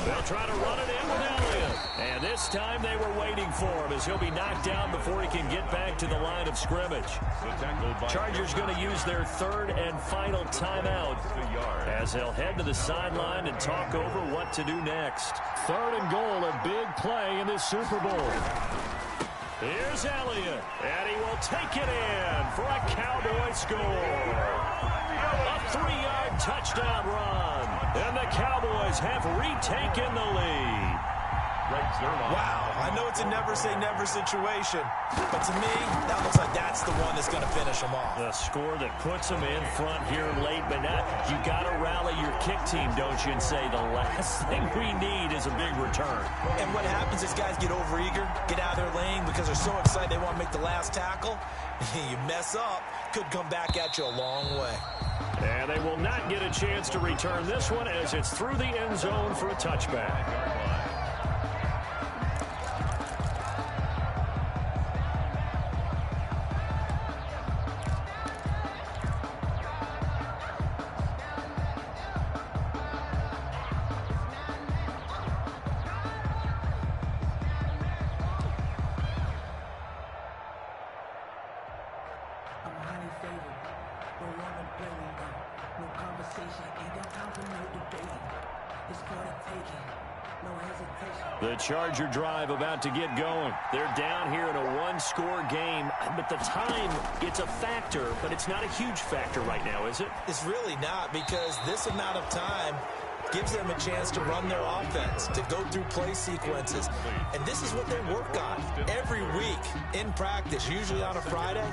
They'll try to run it in with Elliott. And this time they were waiting for him as he'll be knocked down before he can get back to the line of scrimmage. Chargers going to use their 3rd and final timeout as they'll head to the sideline and talk over what to do next. 3rd and goal, a big play in this Super Bowl. Here's Elliott, and he will take it in for a Cowboy score. A 3-yard touchdown run, and the Cowboys have retaken the lead. Wow, I know it's a never-say-never situation, but to me, that looks like that's the one that's going to finish them off. The score that puts them in front here late, but now you got to rally your kick team, don't you, and say the last thing we need is a big return. And what happens is guys get overeager, get out of their lane because they're so excited they want to make the last tackle. You mess up, could come back at you a long way. And they will not get a chance to return this one as it's through the end zone for a touchback. The Charger drive about to get going. They're down here in a one-score game, but the time, it's a factor, but it's not a huge factor right now, is it? It's really not, because this amount of time gives them a chance to run their offense, to go through play sequences. And this is what they work on every week in practice, usually on a Friday.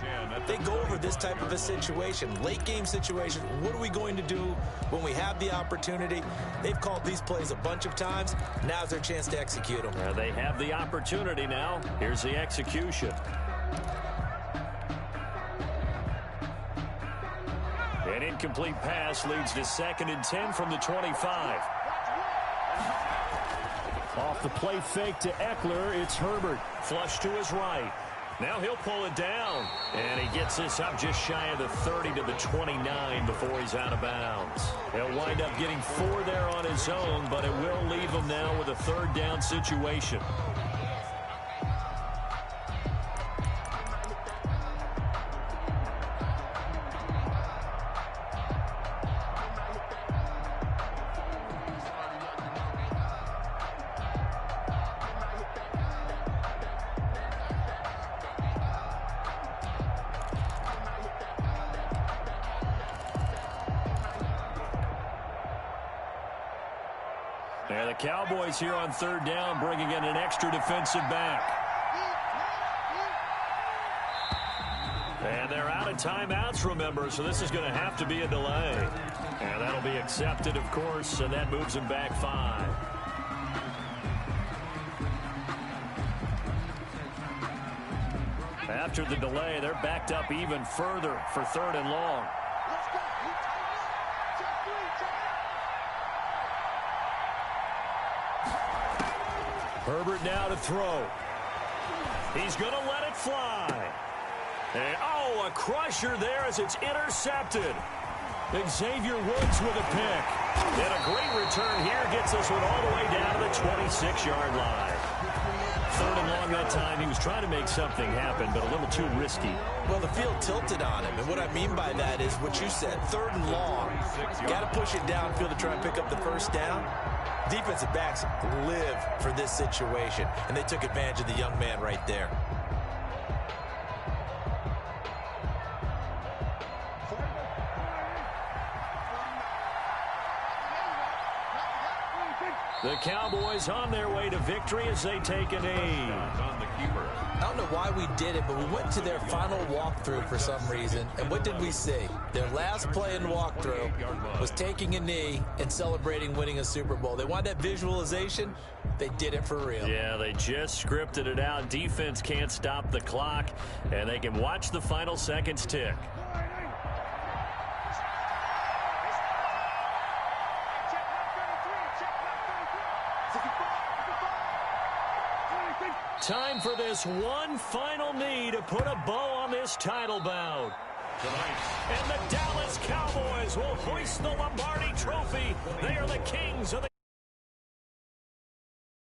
They go over this type of a situation, late game situation. What are we going to do when we have the opportunity? They've called these plays a bunch of times. Now's their chance to execute them. They have the opportunity now. Here's the execution. An incomplete pass leads to 2nd and 10 from the 25. Off the play fake to Eckler, it's Herbert. Flush to his right. Now he'll pull it down. And he gets this up just shy of the 30 to the 29 before he's out of bounds. He'll wind up getting 4 there on his own, but it will leave him now with a 3rd down situation. And the Cowboys here on 3rd down, bringing in an extra defensive back. And they're out of timeouts, remember, so this is going to have to be a delay. And that'll be accepted, of course, and that moves them back 5. After the delay, they're backed up even further for 3rd and long. Herbert now to throw. He's going to let it fly. And, a crusher there as it's intercepted. Xavier Woods with a pick. And a great return here gets this one all the way down to the 26-yard line. 3rd and long that time. He was trying to make something happen, but a little too risky. Well, the field tilted on him, and what I mean by that is what you said, 3rd and long. Got to push it downfield to try and pick up the 1st down. Defensive backs live for this situation, and they took advantage of the young man right there. The Cowboys on their way to victory as they take a knee. I don't know why we did it, but we went to their final walkthrough for some reason. And what did we see? Their last play in walkthrough was taking a knee and celebrating winning a Super Bowl. They wanted that visualization. They did it for real. Yeah, they just scripted it out. Defense can't stop the clock, and they can watch the final seconds tick. Time for this one final knee to put a bow on this title bout. And the Dallas Cowboys will hoist the Lombardi Trophy. They are the kings of the